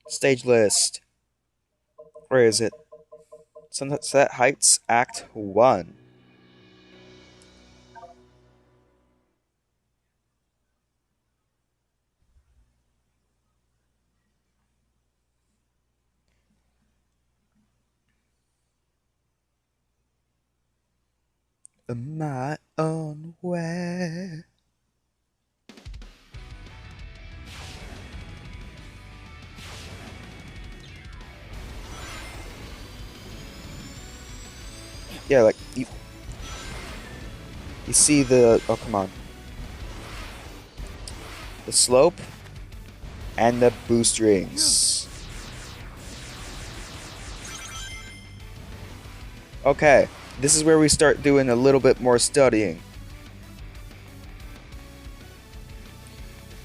Stage list. Where is it? Sunset Heights Act 1. My own way. Yeah, like you see the oh come on. The slope and the boost rings. Okay, this is where we start doing a little bit more studying.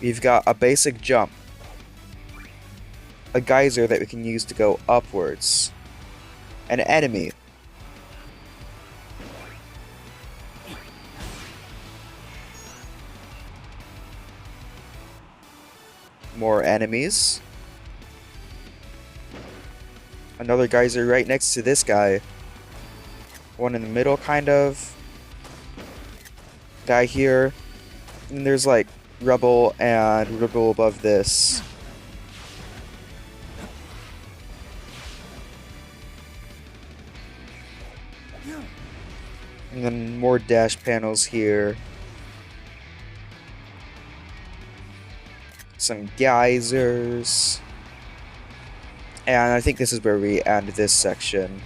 We've got a basic jump, a geyser that we can use to go upwards, An enemy. More enemies. Another geyser right next to this guy. One in the middle, kind of. Guy here. And there's like rubble and rubble above this. And then more dash panels here. Some geysers. And I think this is where we end this section.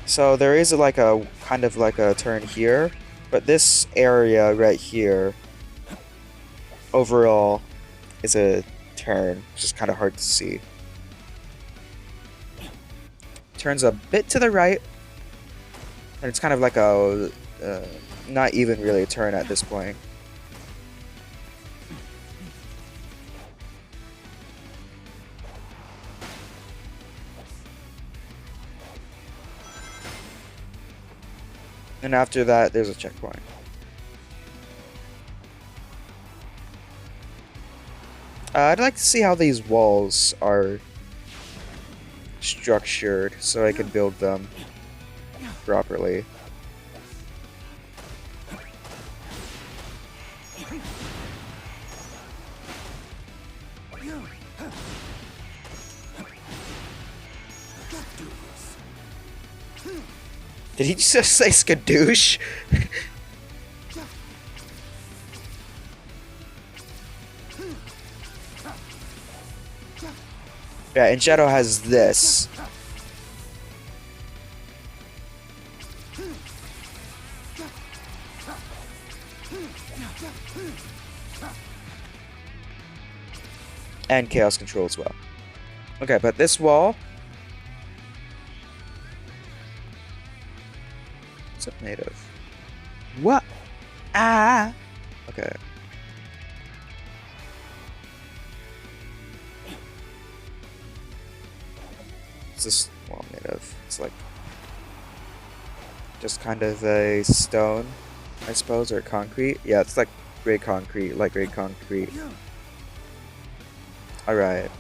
So there is like a kind of like a turn here, but this area right here overall is a turn, which is kind of hard to see. Turns a bit to the right, and it's kind of like a not even really a turn at this point. And after that, there's a checkpoint. I'd like to see how these walls are structured so I can build them properly. Did he just say skadoosh? Yeah, and Shadow has this. And Chaos Control as well. Okay, but this wall... What's it made of? What? Ah! Okay. What's this wall made of? It's like... just kind of a stone, I suppose, or concrete. Yeah, it's like gray concrete, light gray concrete. Alright.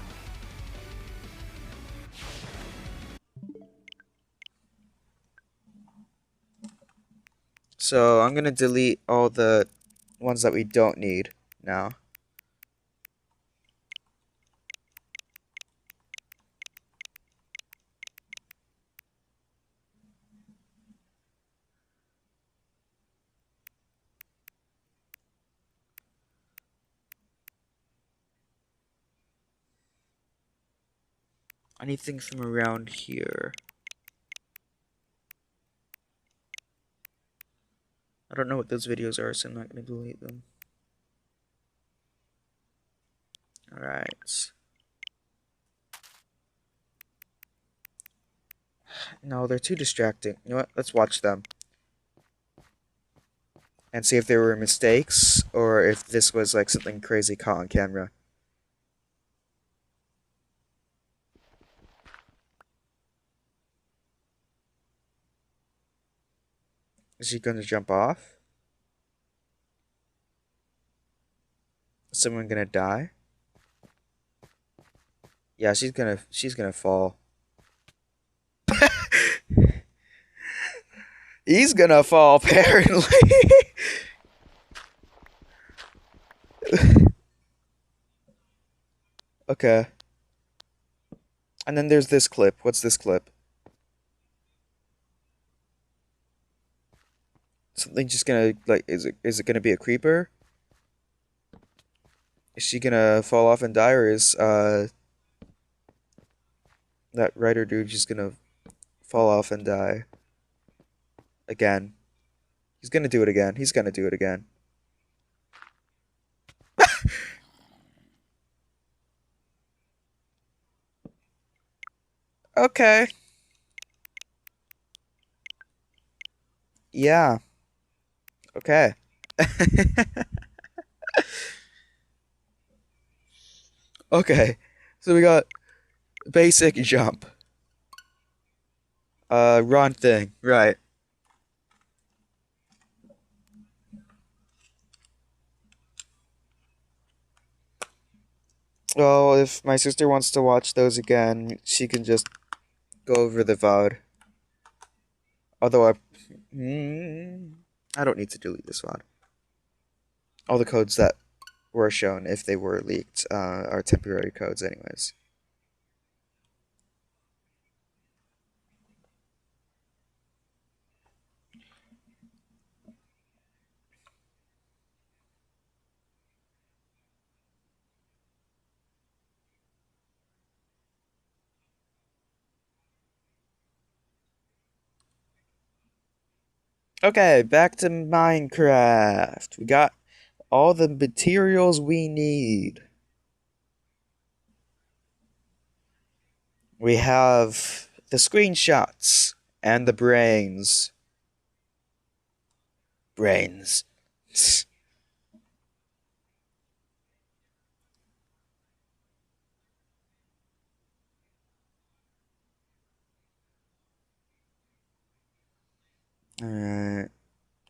So I'm gonna delete all the ones that we don't need now. Anything from around here? I don't know what those videos are, so I'm not gonna delete them. Alright. No, they're too distracting. You know what? Let's watch them. And see if there were mistakes, or if this was like something crazy caught on camera. Is she gonna jump off? Is someone gonna die? Yeah, she's gonna fall. He's gonna fall, apparently. Okay. And then there's this clip. What's this clip? Something just gonna, like, is it gonna be a creeper? Is she gonna fall off and die, or is, that writer dude just gonna fall off and die? Again. He's gonna do it again. He's gonna do it again. Okay. Yeah. Okay. Okay. So we got basic jump. Run thing. Right. Well, if my sister wants to watch those again, she can just go over the VOD. Although I don't need to delete this VOD. All the codes that were shown, if they were leaked, are temporary codes anyways. Okay, back to Minecraft. We got all the materials we need. We have the screenshots and the brains. Brains. Alright.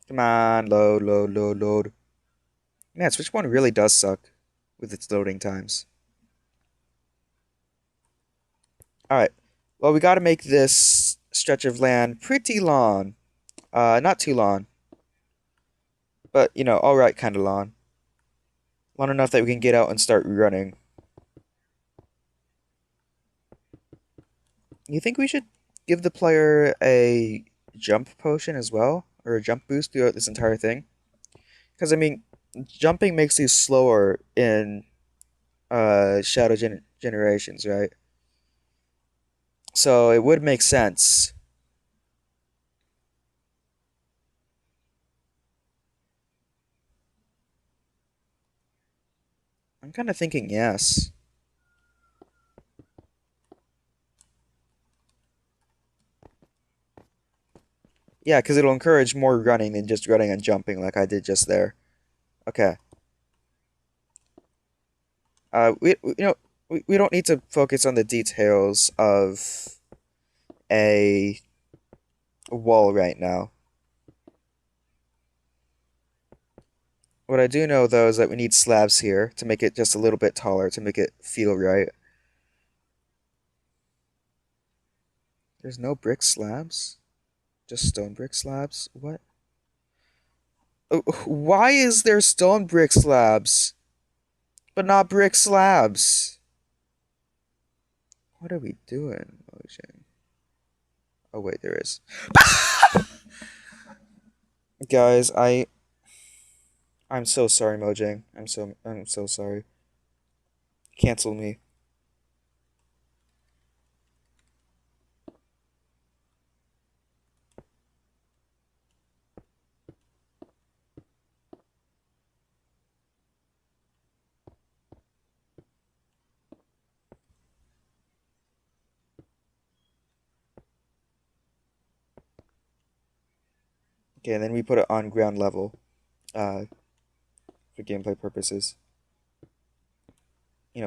Come on, load, load, load, load. Man, Switch 1 really does suck with its loading times. Alright. Well, we gotta make this stretch of land pretty long. Not too long, but, alright kind of long. Long enough that we can get out and start running. You think we should give the player a jump potion as well? Or a jump boost throughout this entire thing? Because, I mean, jumping makes you slower in Generations, right? So it would make sense. I'm kind of thinking yes. Yeah, because it'll encourage more running than just running and jumping like I did just there. Okay. We don't need to focus on the details of a wall right now. What I do know though is that we need slabs here to make it just a little bit taller to make it feel right. There's no brick slabs? Just stone brick slabs? What? Why is there stone brick slabs, but not brick slabs? What are we doing, Mojang? Oh wait, there is. Guys, I'm so sorry, Mojang. I'm so sorry. Cancel me. Okay, and then we put it on ground level, uh, for gameplay purposes.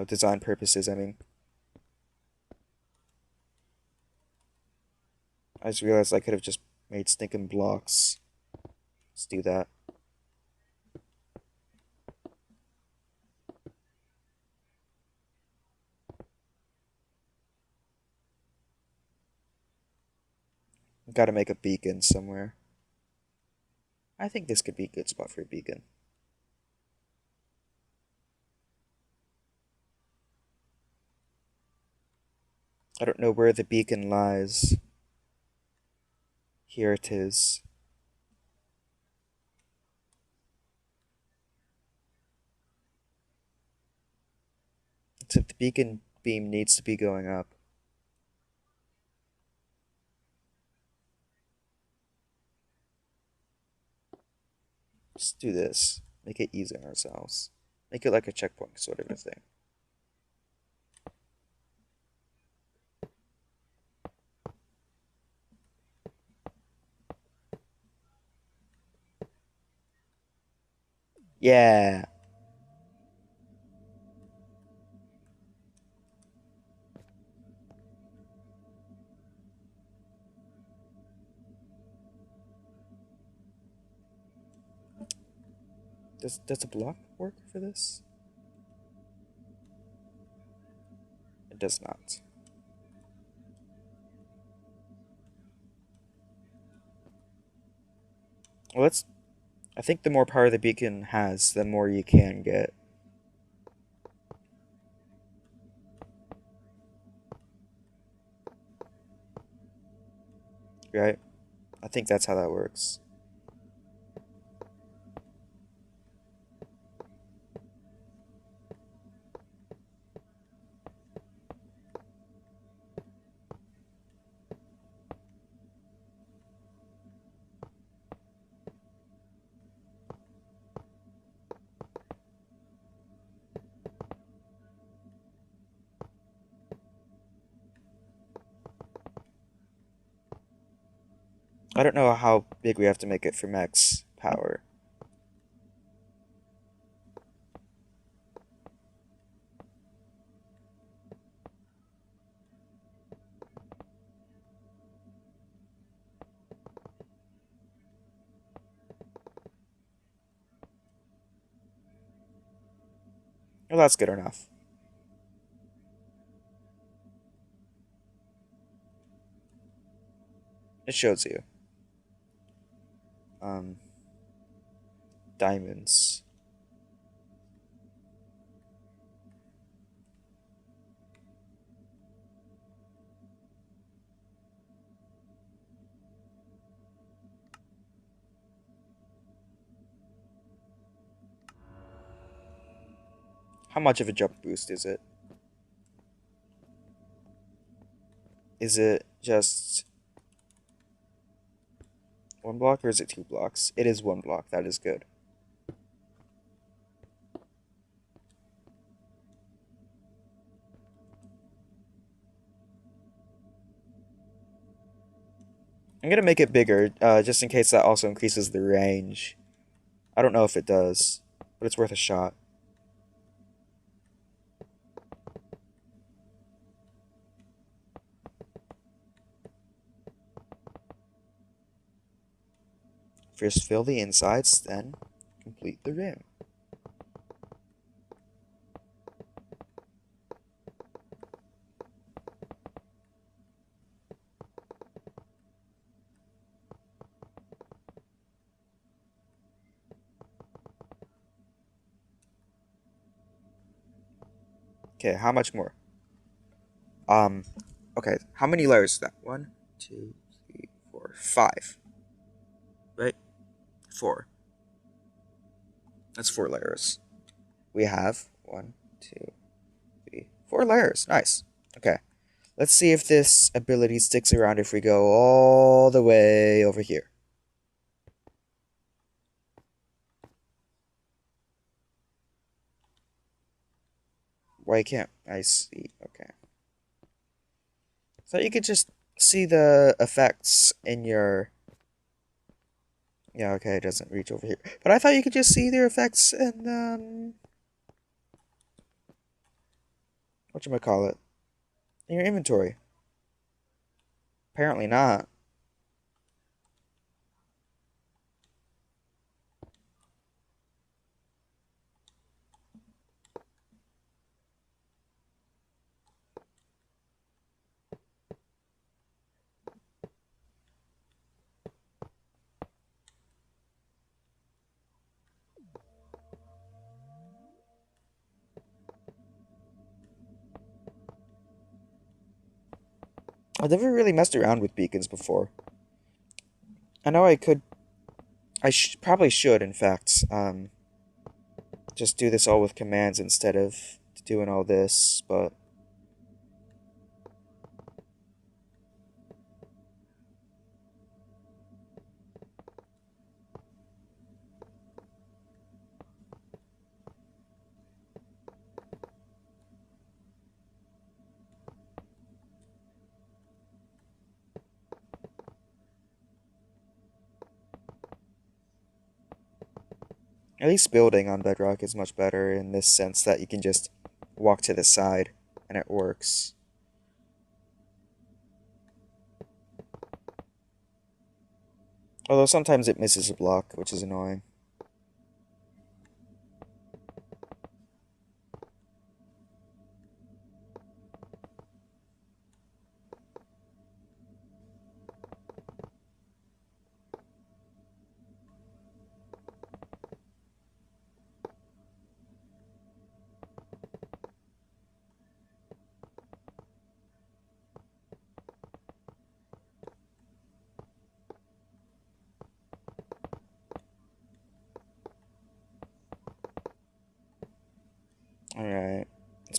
Design purposes, I mean. I just realized I could have just made stinking blocks. Let's do that. Gotta make a beacon somewhere. I think this could be a good spot for a beacon. I don't know where the beacon lies. Here it is. Except the beacon beam needs to be going up. Let's do this. Make it easy on ourselves. Make it like a checkpoint sort of a thing. Yeah. Does a block work for this? It does not. Well, let's. I think the more power the beacon has, the more you can get. Right? I think that's how that works. I don't know how big we have to make it for max power. Well, that's good enough. It shows you. Um, Diamonds. How much of a jump boost is it? Is it just one block or is it 2 blocks? It is 1 block. That is good. I'm gonna make it bigger, just in case that also increases the range. I don't know if it does, but it's worth a shot. First fill the insides, then complete the rim. Okay, how much more? Um, okay, how many layers is that? 1, 2, 3, 4, 5. Right? 4. That's 4 layers. We have 1, 2, 3, 4 layers. Nice. Okay. Let's see if this ability sticks around if we go all the way over here. Why can't I see? Okay. So you could just see the effects in your. Yeah, okay, it doesn't reach over here. But I thought you could just see their effects in, whatchamacallit, in your inventory. Apparently not. I've never really messed around with beacons before. I know I could. Probably should, in fact. Just do this all with commands instead of doing all this, but at least building on bedrock is much better in this sense that you can just walk to the side and it works. Although sometimes it misses a block, which is annoying.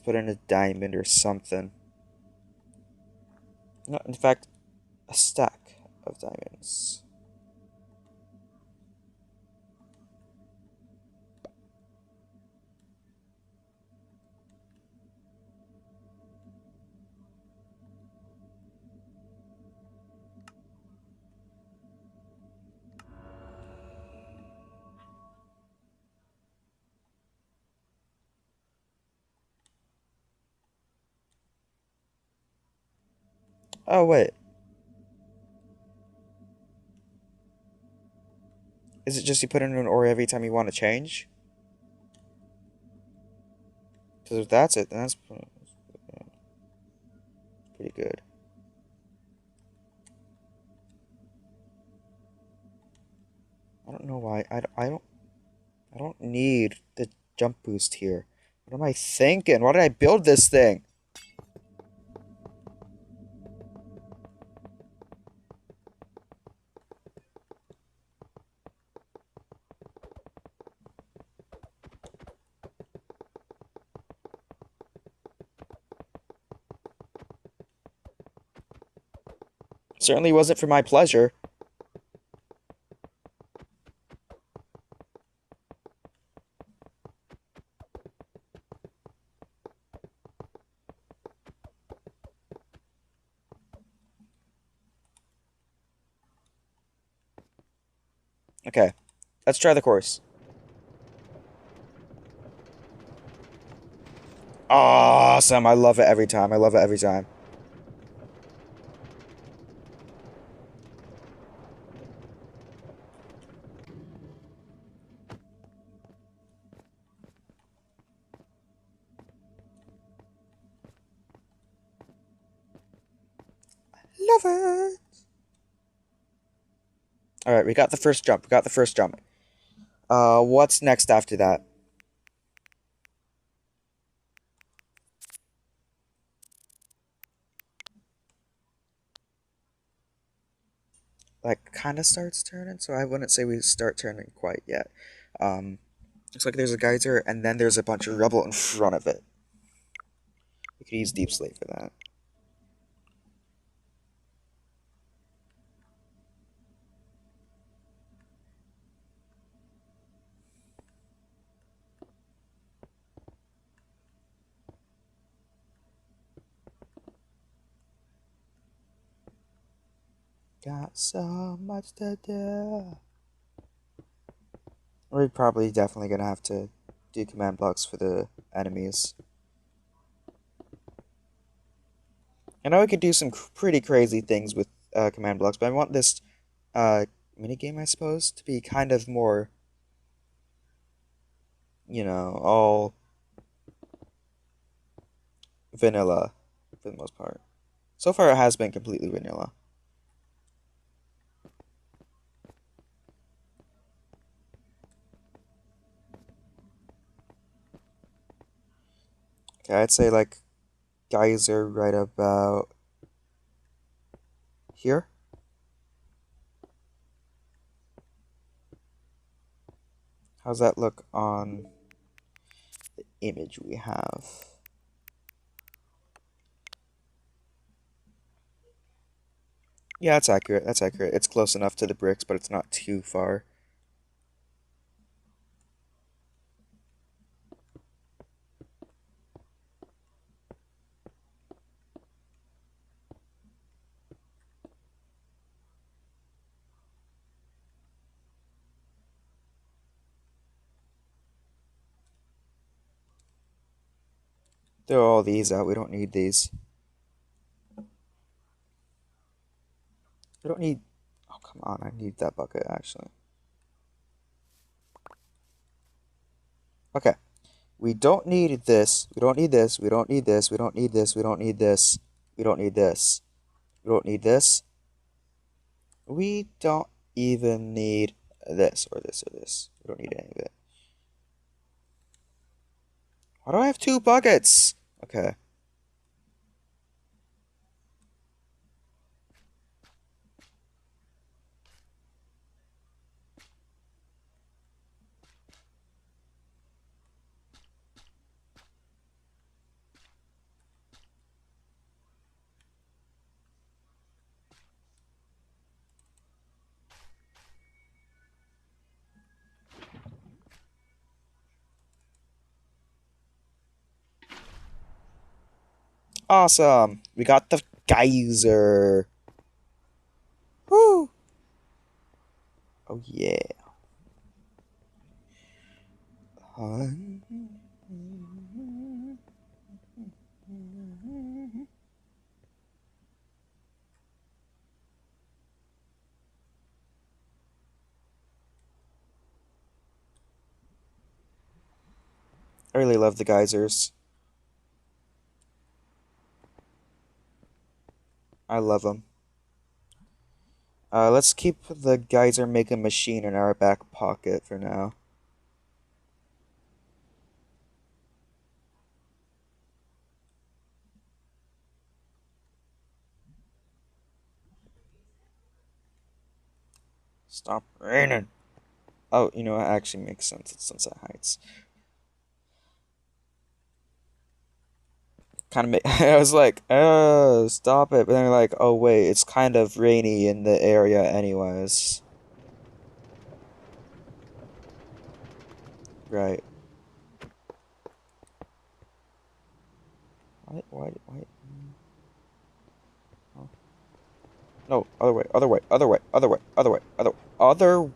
put in a diamond or something. No, in fact, a stack of diamonds. Oh, wait. Is it just you put in an ore every time you want to change? Because if that's it, then that's pretty good. I don't know why. I don't need the jump boost here. What am I thinking? Why did I build this thing? Certainly wasn't for my pleasure. Okay, let's try the course. Awesome. I love it every time. I love it every time. Love it. All right, we got the first jump. We got the first jump. What's next after that? Like, kind of starts turning, so I wouldn't say we start turning quite yet. Um, Looks like there's a geyser, and then there's a bunch of rubble in front of it. We could use deep slate for that. Got so much to do. We're probably definitely gonna have to do command blocks for the enemies. I know we could do some pretty crazy things with command blocks, but I want this uh, minigame, I suppose, to be kind of more, all vanilla for the most part. So far, it has been completely vanilla. Okay, I'd say like geyser right about here. How's that look on the image we have? Yeah, that's accurate. That's accurate. It's close enough to the bricks, but it's not too far. Throw all these out. We don't need these. We don't need. Oh, come on. I need that bucket, actually. Okay. We don't need this. We don't need this. We don't need this. We don't need this. We don't need this. We don't need this. We don't need this. We don't even need this or this or this. We don't need any of it. Why do I have two buckets? Okay. Awesome! We got the geyser. Woo! Oh yeah. Hun. I really love the geysers. I love them. Let's keep the geyser making machine in our back pocket for now. Stop raining. Oh, you know, it actually makes sense. It's Sunset Heights. Kind of I was like, oh, stop it. But then like, oh wait, it's kind of rainy in the area anyways. Right. Why? Oh. No, other way, other way, other way, other way, other way, other.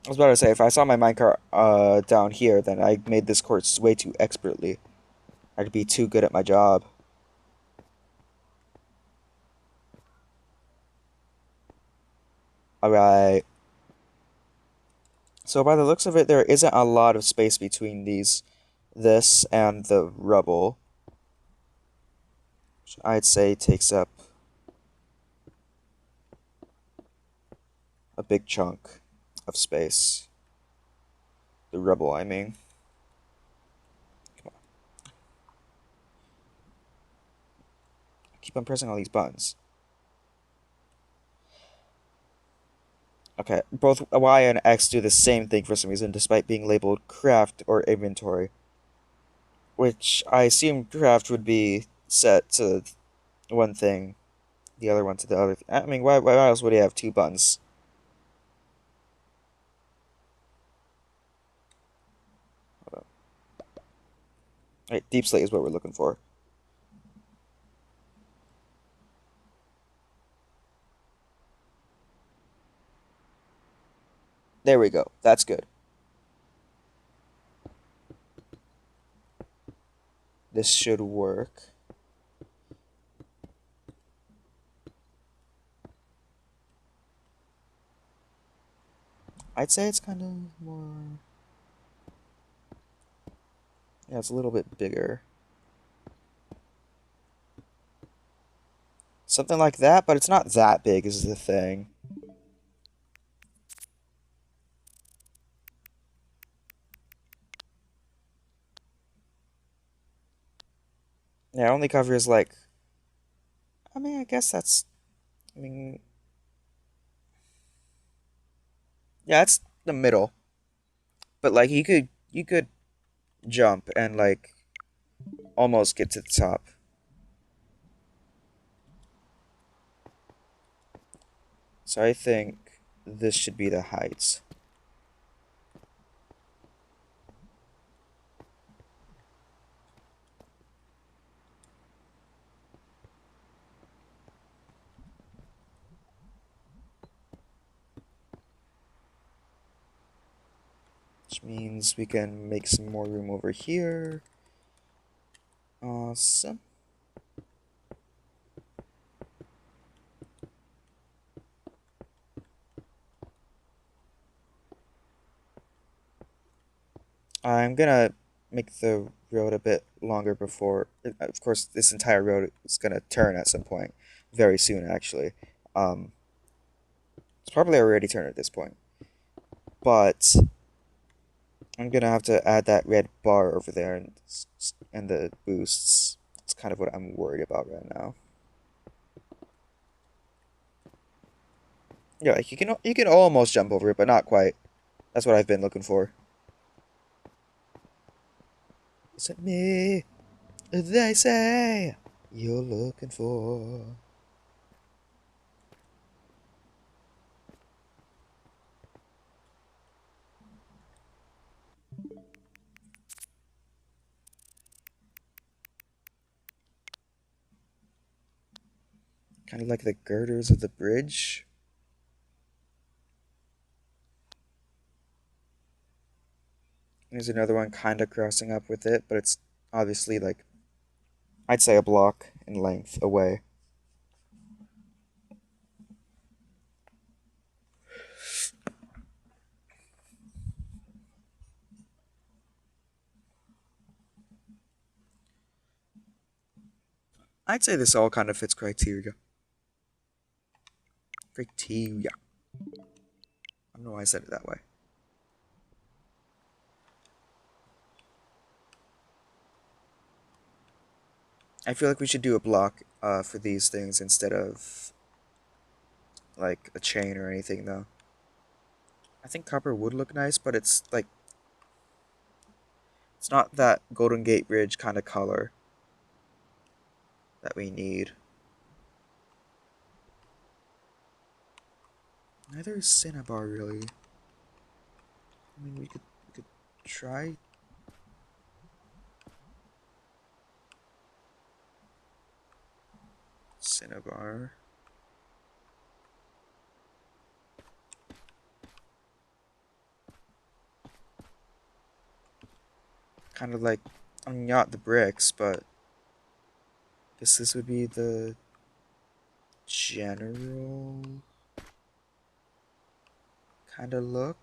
I was about to say, if I saw my minecart down here, then I made this course way too expertly. I'd be too good at my job. Alright. So by the looks of it, there isn't a lot of space between this and the rubble, which I'd say takes up a big chunk of space. The rubble, I mean. Come on. Keep on pressing all these buttons. Okay, both Y and X do the same thing for some reason, despite being labeled craft or inventory. Which I assume craft would be set to one thing, the other one to the other. I mean, why else would he have two buttons? Right, deep slate is what we're looking for. There we go. That's good. This should work. I'd say it's kind of more. Yeah, it's a little bit bigger. Something like that, but it's not that big, is the thing. Yeah, it only covers like. I mean, I guess that's. I mean, yeah, it's the middle. But like, you could jump and like almost get to the top. So I think this should be the heights. Which means we can make some more room over here. Awesome. I'm gonna make the road a bit longer before. Of course, this entire road is gonna turn at some point, very soon actually. Um, it's probably already turned at this point, but I'm gonna have to add that red bar over there and the boosts. It's kind of what I'm worried about right now. Yeah, like you can almost jump over it, but not quite. That's what I've been looking for. Is it me? They say you're looking for. Kind of like the girders of the bridge. There's another one kind of crossing up with it, but it's obviously like, I'd say a block in length away. I'd say this all kind of fits criteria. Criteria. I don't know why I said it that way. I feel like we should do a block for these things instead of like a chain or anything though. I think copper would look nice, but it's like it's not that Golden Gate Bridge kind of color that we need. Neither is Cinnabar really. I mean, we could try Cinnabar. Kind of like, I mean, not the bricks, but I guess this would be the general kind of look.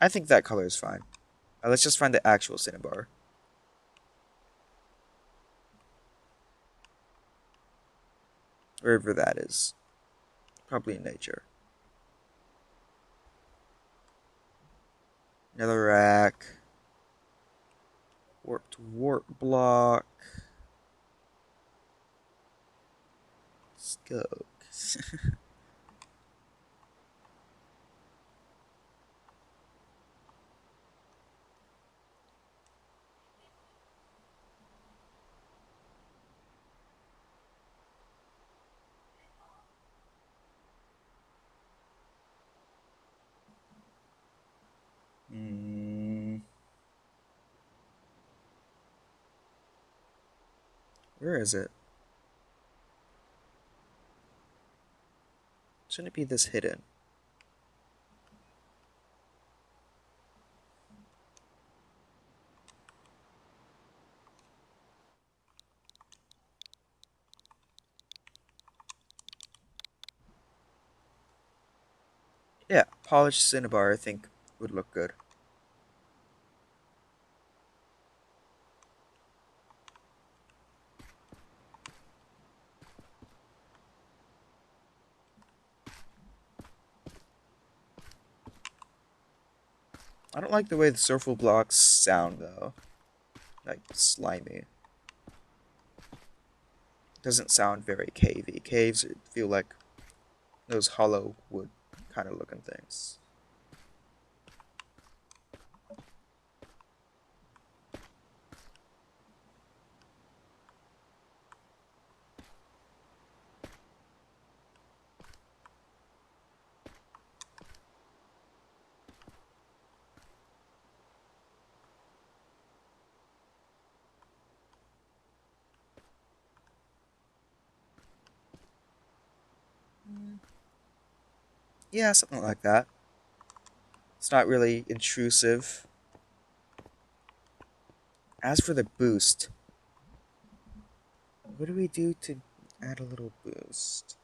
I think that color is fine. Let's just find the actual Cinnabar, wherever that is. Probably in nature. Another rack. Warped warp block. Scope. Hmm. Where is it? Shouldn't it be this hidden? Yeah, polished cinnabar I think would look good. I don't like the way the surfable blocks sound though. Like slimy. Doesn't sound very cavey. Caves feel like those hollow wood kind of looking things. Yeah, something like that. It's not really intrusive. As for the boost, what do we do to add a little boost?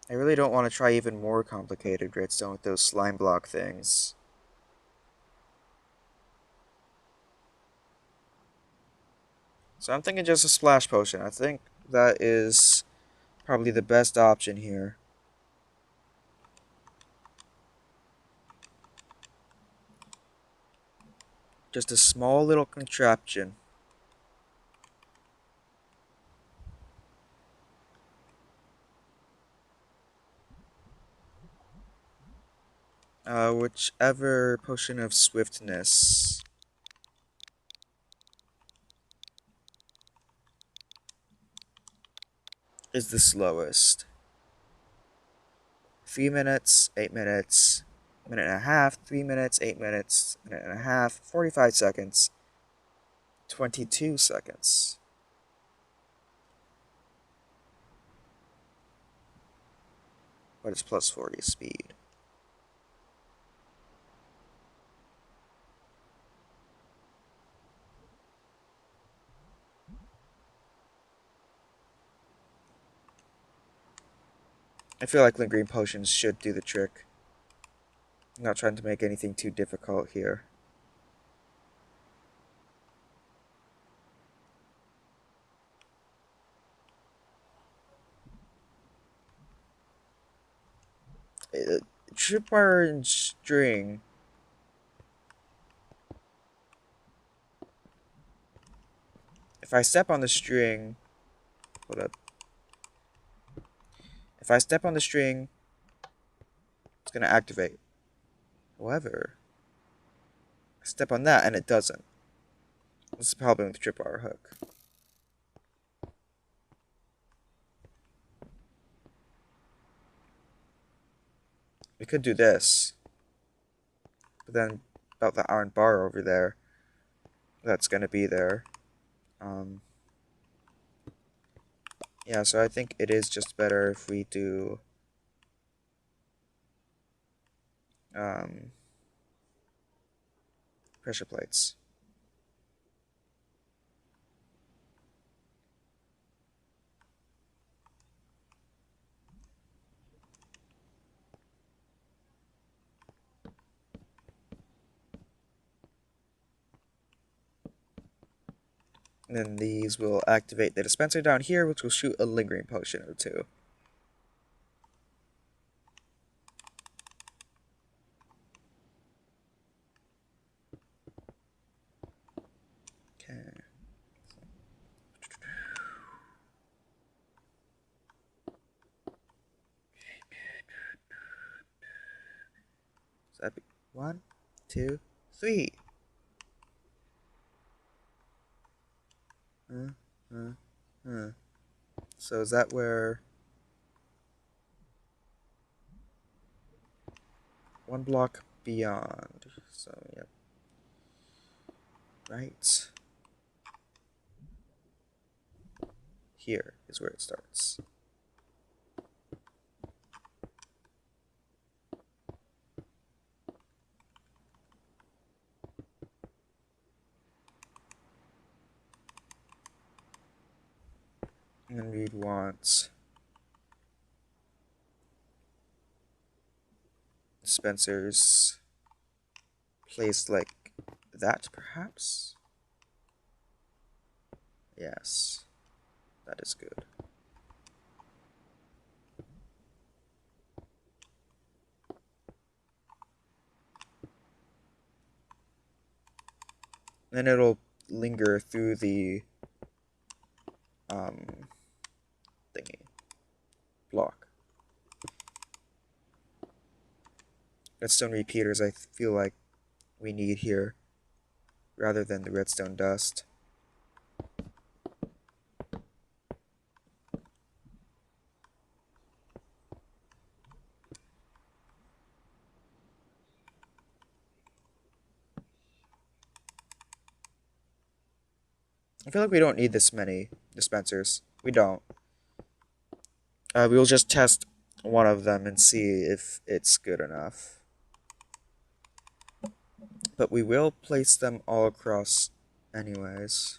I really don't want to try even more complicated redstone with those slime block things. So I'm thinking just a splash potion. I think that is probably the best option here. Just a small little contraption. Whichever potion of swiftness is the slowest. 3 minutes, 8 minutes, minute and a half, 3 minutes, 8 minutes, minute and a half, 45 seconds, 22 seconds. But it's plus 40 speed. I feel like lingering potions should do the trick. I'm not trying to make anything too difficult here. Uh, Tripwire and string. If I step on the string, hold up. If I step on the string, it's gonna activate. However, I step on that and it doesn't. This is the problem with the tripwire hook. We could do this, but then about the iron bar over there, that's gonna be there. Um, yeah, so I think it is just better if we do um, pressure plates. And then these will activate the dispenser down here, which will shoot a lingering potion or two. Okay. So that'd be 1, 2, 3. Uh, uh, uh. So is that where one block beyond? So yep. Right here is where it starts. And then we'd want dispensers placed like that, perhaps? Yes, that is good. Then it'll linger through the um, thingy block. Redstone repeaters, I feel like we need here rather than the redstone dust. I feel like we don't need this many dispensers. We don't. We'll just test one of them and see if it's good enough. But we will place them all across anyways.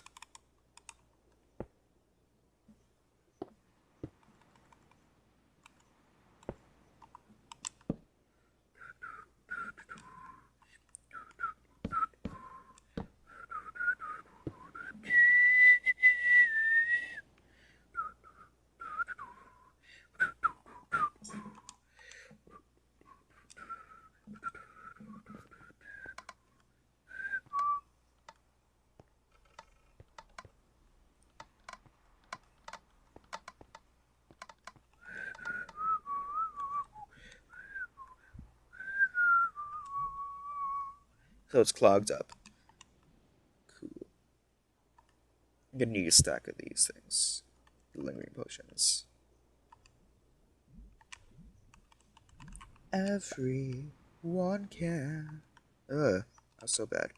So it's clogged up. Cool. I'm gonna need a stack of these things. Lingering potions. Everyone can. That's so bad.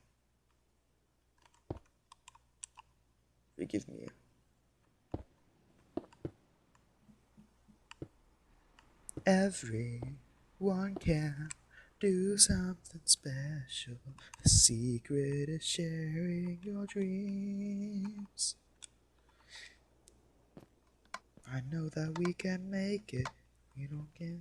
Forgive me. Everyone can do something special. The secret is sharing your dreams. I know that we can make it. We don't get.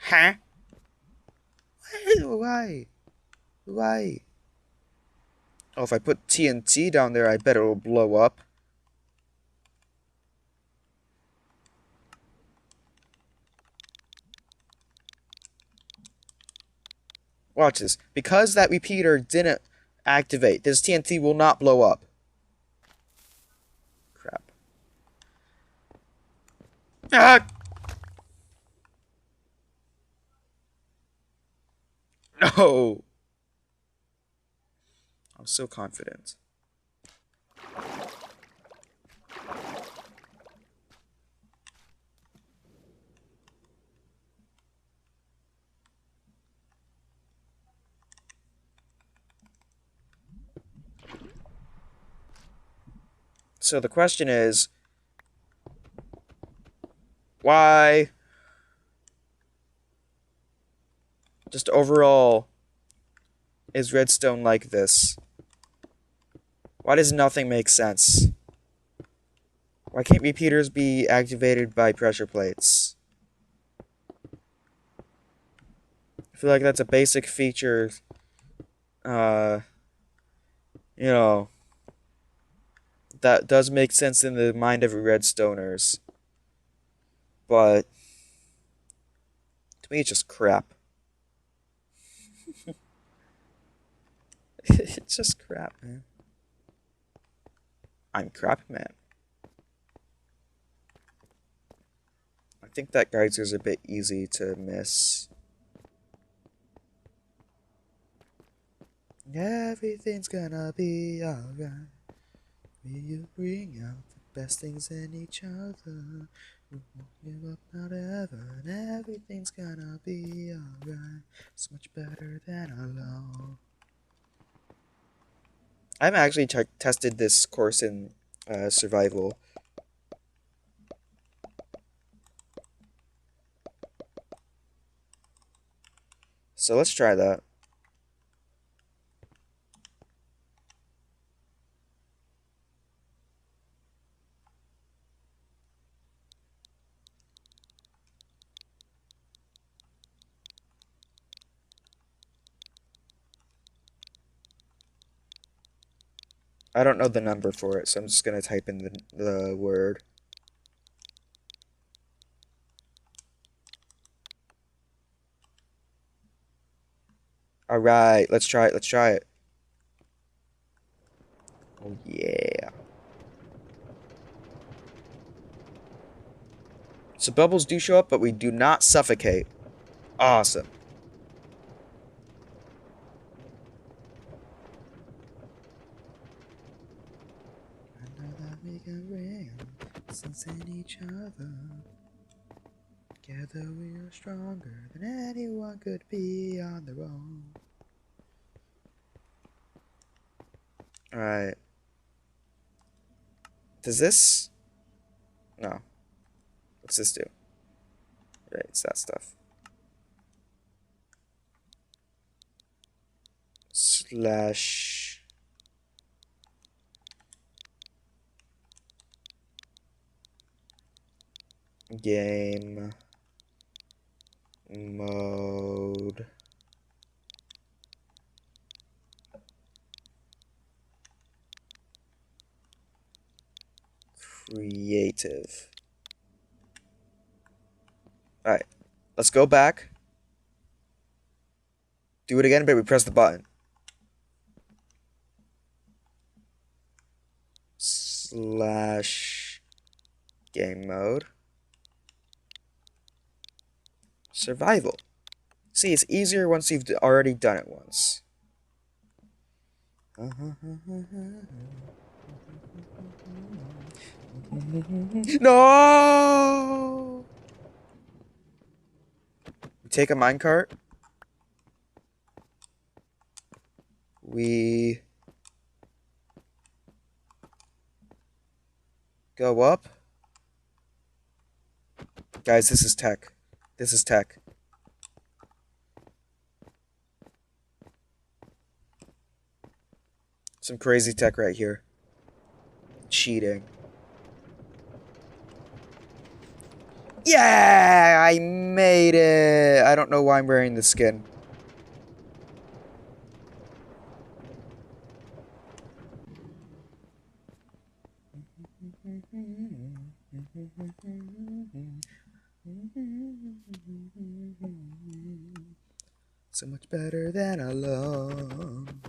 Huh? Why? Why? Oh, if I put TNT down there, I bet it'll blow up. Watch this. Because that repeater didn't activate, this TNT will not blow up. Crap. Ah! No! I'm so confident. So the question is, why? Just overall, is redstone like this? Why does nothing make sense? Why can't repeaters be activated by pressure plates? I feel like that's a basic feature, uh, you know, that does make sense in the mind of redstoners. But, to me, it's just crap. It's just crap, man. I'm crap, man. I think that geyser's a bit easy to miss. Everything's gonna be alright. Will you bring out the best things in each other? We won't give up, not ever. And everything's gonna be alright. It's much better than alone. I haven't actually tested this course in survival. So let's try that. I don't know the number for it, so I'm just gonna type in the word. Alright, let's try it, let's try it. Oh yeah. So bubbles do show up, but we do not suffocate. Awesome. I know that we can bring sense in each other. Together we are stronger than anyone could be on their own. Alright. Does this? No. What's this do? Right, it's that stuff. Slash. Game. Mode. Creative. Alright. Let's go back. Do it again, but we press the button. Slash game mode. Survival. See, it's easier once you've already done it once. No! We take a minecart. We go up. Guys, this is tech. This is tech. Some crazy tech right here. Cheating. Yeah! I made it! I don't know why I'm wearing the skin. So much better than alone.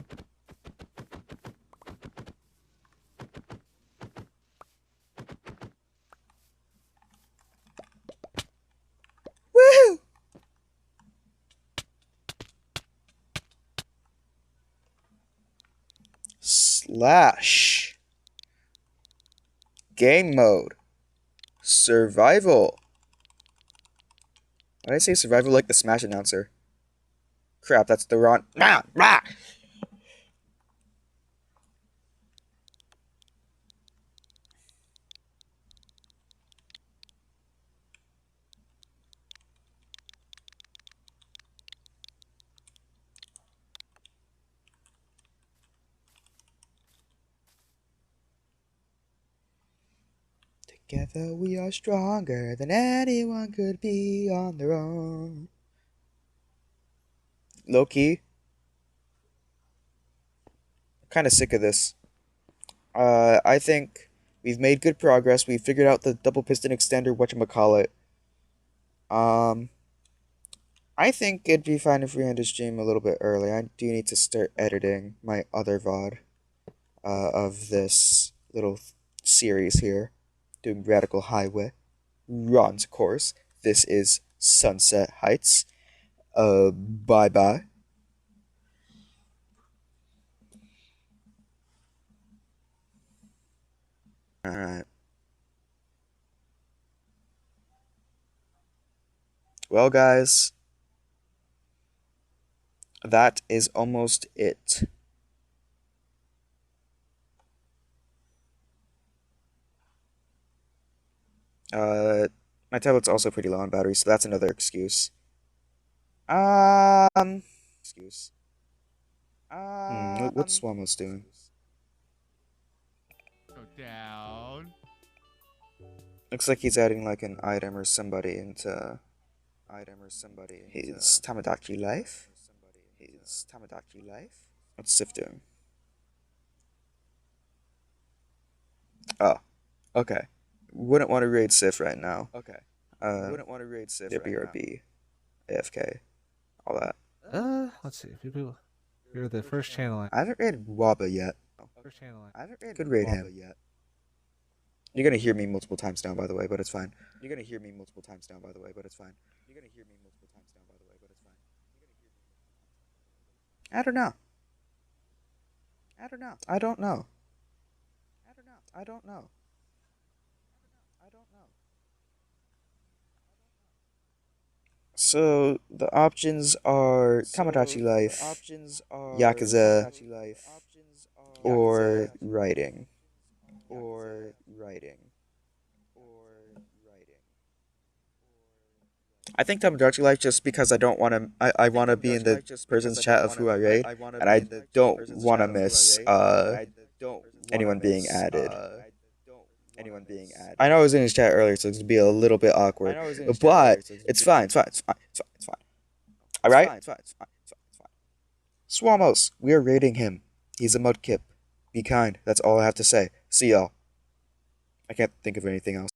Woohoo! Slash game mode survival. Why did I say survival like the Smash announcer? Crap, that's the wrong. Together we are stronger than anyone could be on their own. Low key, I'm kind of sick of this. I think we've made good progress. We figured out the double piston extender, whatchamacallit. Um, I think it'd be fine if we end the stream a little bit early. I do need to start editing my other VOD of this little series here, doing Radical Highway. Ron's course. This is Sunset Heights. Bye bye. Alright. Well, guys, that is almost it. My tablet's also pretty low on battery, so that's another excuse. Excuse. What's Swamos doing? Go down. Looks like he's adding like an item or somebody into his Tamagotchi life. What's Sif doing? Oh, okay. Wouldn't want to raid Sif right now. Okay. BRB, AFK, all that. Let's see. People, you're the first channel. I haven't raided Waba yet. First channel. Could raid him. You're gonna hear me multiple times now, by the way, but it's fine. I don't know. I don't know. So the options are Tamagotchi life, Yakuza, or writing. I think Tamagotchi life just because I don't want to. I want to be in the person's chat of who I raid, and I don't want to miss anyone being added. I know I was in his chat earlier, so it's gonna be a little bit awkward, but it's fine. All right. Swamos, we are raiding him. He's a mudkip. Be kind. That's all I have to say. See y'all. I can't think of anything else.